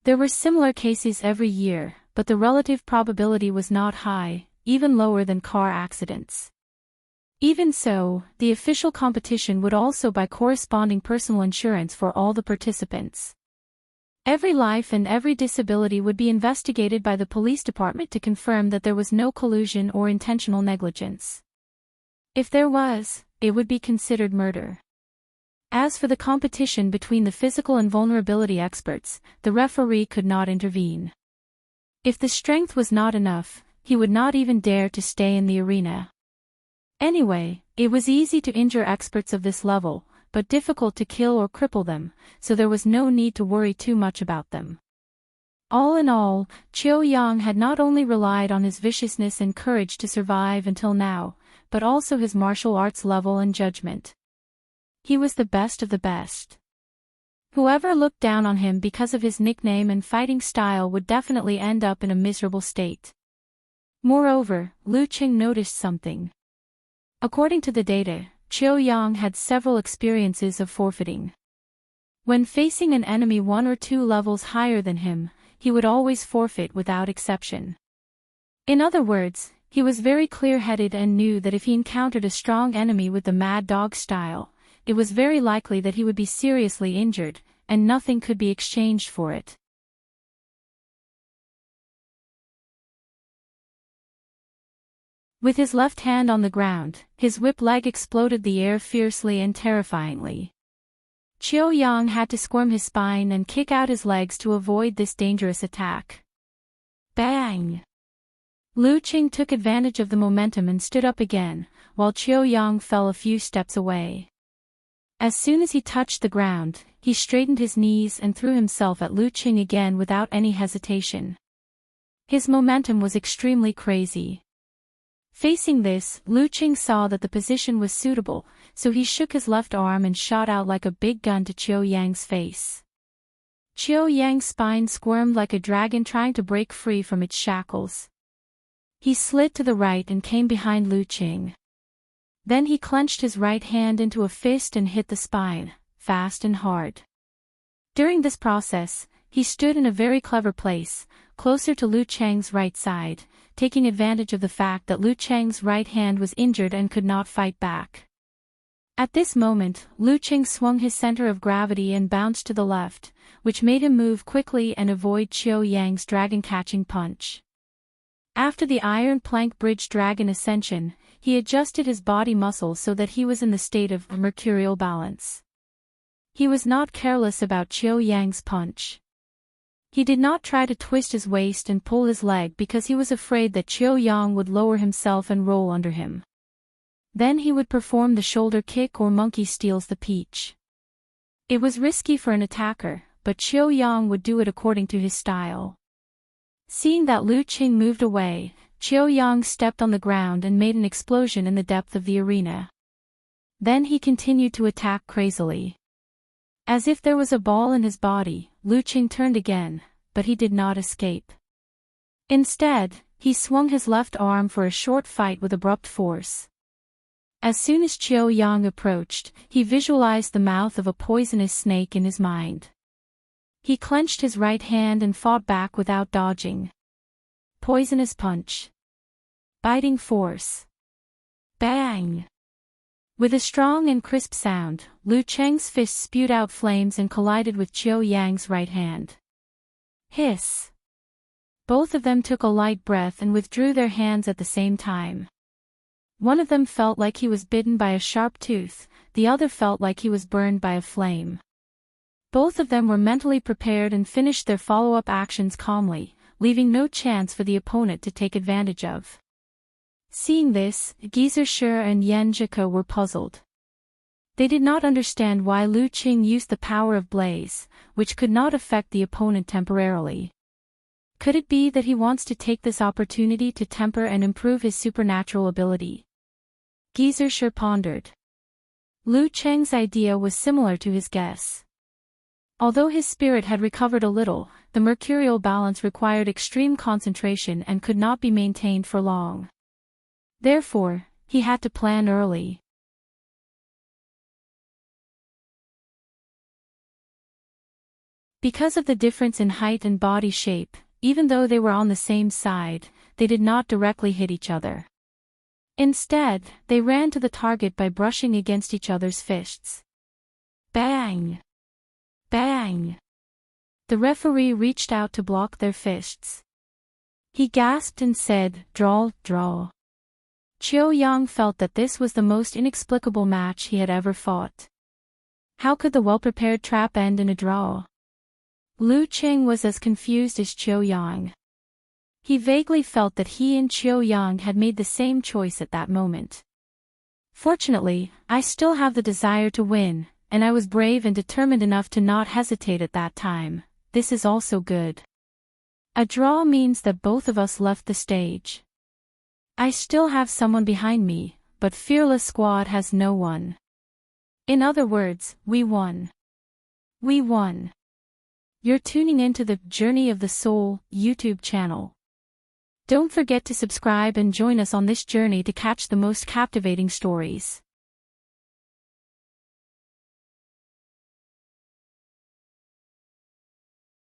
A: There were similar cases every year, but the relative probability was not high, even lower than car accidents. Even so, the official competition would also buy corresponding personal insurance for all the participants. Every life and every disability would be investigated by the police department to confirm that there was no collusion or intentional negligence. If there was, it would be considered murder. As for the competition between the physical and vulnerability experts, the referee could not intervene. If the strength was not enough, he would not even dare to stay in the arena. Anyway, it was easy to injure experts of this level, but difficult to kill or cripple them, so there was no need to worry too much about them. All in all, Qiu Yang had not only relied on his viciousness and courage to survive until now, but also his martial arts level and judgment. He was the best of the best. Whoever looked down on him because of his nickname and fighting style would definitely end up in a miserable state. Moreover, Lu Qing noticed something. According to the data, Qiu Yang had several experiences of forfeiting. When facing an enemy 1 or 2 levels higher than him, he would always forfeit without exception. In other words, he was very clear-headed and knew that if he encountered a strong enemy with the mad dog style, it was very likely that he would be seriously injured, and nothing could be exchanged for it. With his left hand on the ground, his whip leg exploded the air fiercely and terrifyingly. Qiu Yang had to squirm his spine and kick out his legs to avoid this dangerous attack. Bang! Lu Qing took advantage of the momentum and stood up again, while Qiu Yang fell a few steps away. As soon as he touched the ground, he straightened his knees and threw himself at Lu Qing again without any hesitation. His momentum was extremely crazy. Facing this, Lu Qing saw that the position was suitable, so he shook his left arm and shot out like a big gun to Qiu Yang's face. Qiu Yang's spine squirmed like a dragon trying to break free from its shackles. He slid to the right and came behind Lu Qing. Then he clenched his right hand into a fist and hit the spine, fast and hard. During this process, he stood in a very clever place, closer to Lu Qing's right side, taking advantage of the fact that Lu Qing's right hand was injured and could not fight back. At this moment, Lu Qing swung his center of gravity and bounced to the left, which made him move quickly and avoid Qiu Yang's dragon-catching punch. After the iron plank bridge dragon ascension, he adjusted his body muscles so that he was in the state of mercurial balance. He was not careless about Qiu Yang's punch. He did not try to twist his waist and pull his leg because he was afraid that Qiu Yang would lower himself and roll under him. Then he would perform the shoulder kick or monkey steals the peach. It was risky for an attacker, but Qiu Yang would do it according to his style. Seeing that Lu Qing moved away, Qiu Yang stepped on the ground and made an explosion in the depth of the arena. Then he continued to attack crazily. As if there was a ball in his body, Lu Qing turned again, but he did not escape. Instead, he swung his left arm for a short fight with abrupt force. As soon as Qiu Yang approached, he visualized the mouth of a poisonous snake in his mind. He clenched his right hand and fought back without dodging. Poisonous punch. Biting force. Bang! With a strong and crisp sound, Lu Qing's fist spewed out flames and collided with Qiu Yang's right hand. Hiss! Both of them took a light breath and withdrew their hands at the same time. One of them felt like he was bitten by a sharp tooth, the other felt like he was burned by a flame. Both of them were mentally prepared and finished their follow-up actions calmly, leaving no chance for the opponent to take advantage of. Seeing this, Geezer Shi and Yan Zhike were puzzled. They did not understand why Lu Qing used the power of blaze, which could not affect the opponent temporarily. Could it be that he wants to take this opportunity to temper and improve his supernatural ability? Geezer Shi pondered. Lu Qing's idea was similar to his guess. Although his spirit had recovered a little, the mercurial balance required extreme concentration and could not be maintained for long. Therefore, he had to plan early. Because of the difference in height and body shape, even though they were on the same side, they did not directly hit each other. Instead, they ran to the target by brushing against each other's fists. Bang! Bang! The referee reached out to block their fists. He gasped and said, "Draw, draw." Qiu Yang felt that this was the most inexplicable match he had ever fought. How could the well-prepared trap end in a draw? Lu Qing was as confused as Qiu Yang. He vaguely felt that he and Qiu Yang had made the same choice at that moment. Fortunately, I still have the desire to win, and I was brave and determined enough to not hesitate at that time. This is also good. A draw means that both of us left the stage. I still have someone behind me, but Fearless Squad has no one. In other words, we won. We won. You're tuning into the Journey of the Soul YouTube channel. Don't forget to subscribe and join us on this journey to catch the most captivating stories.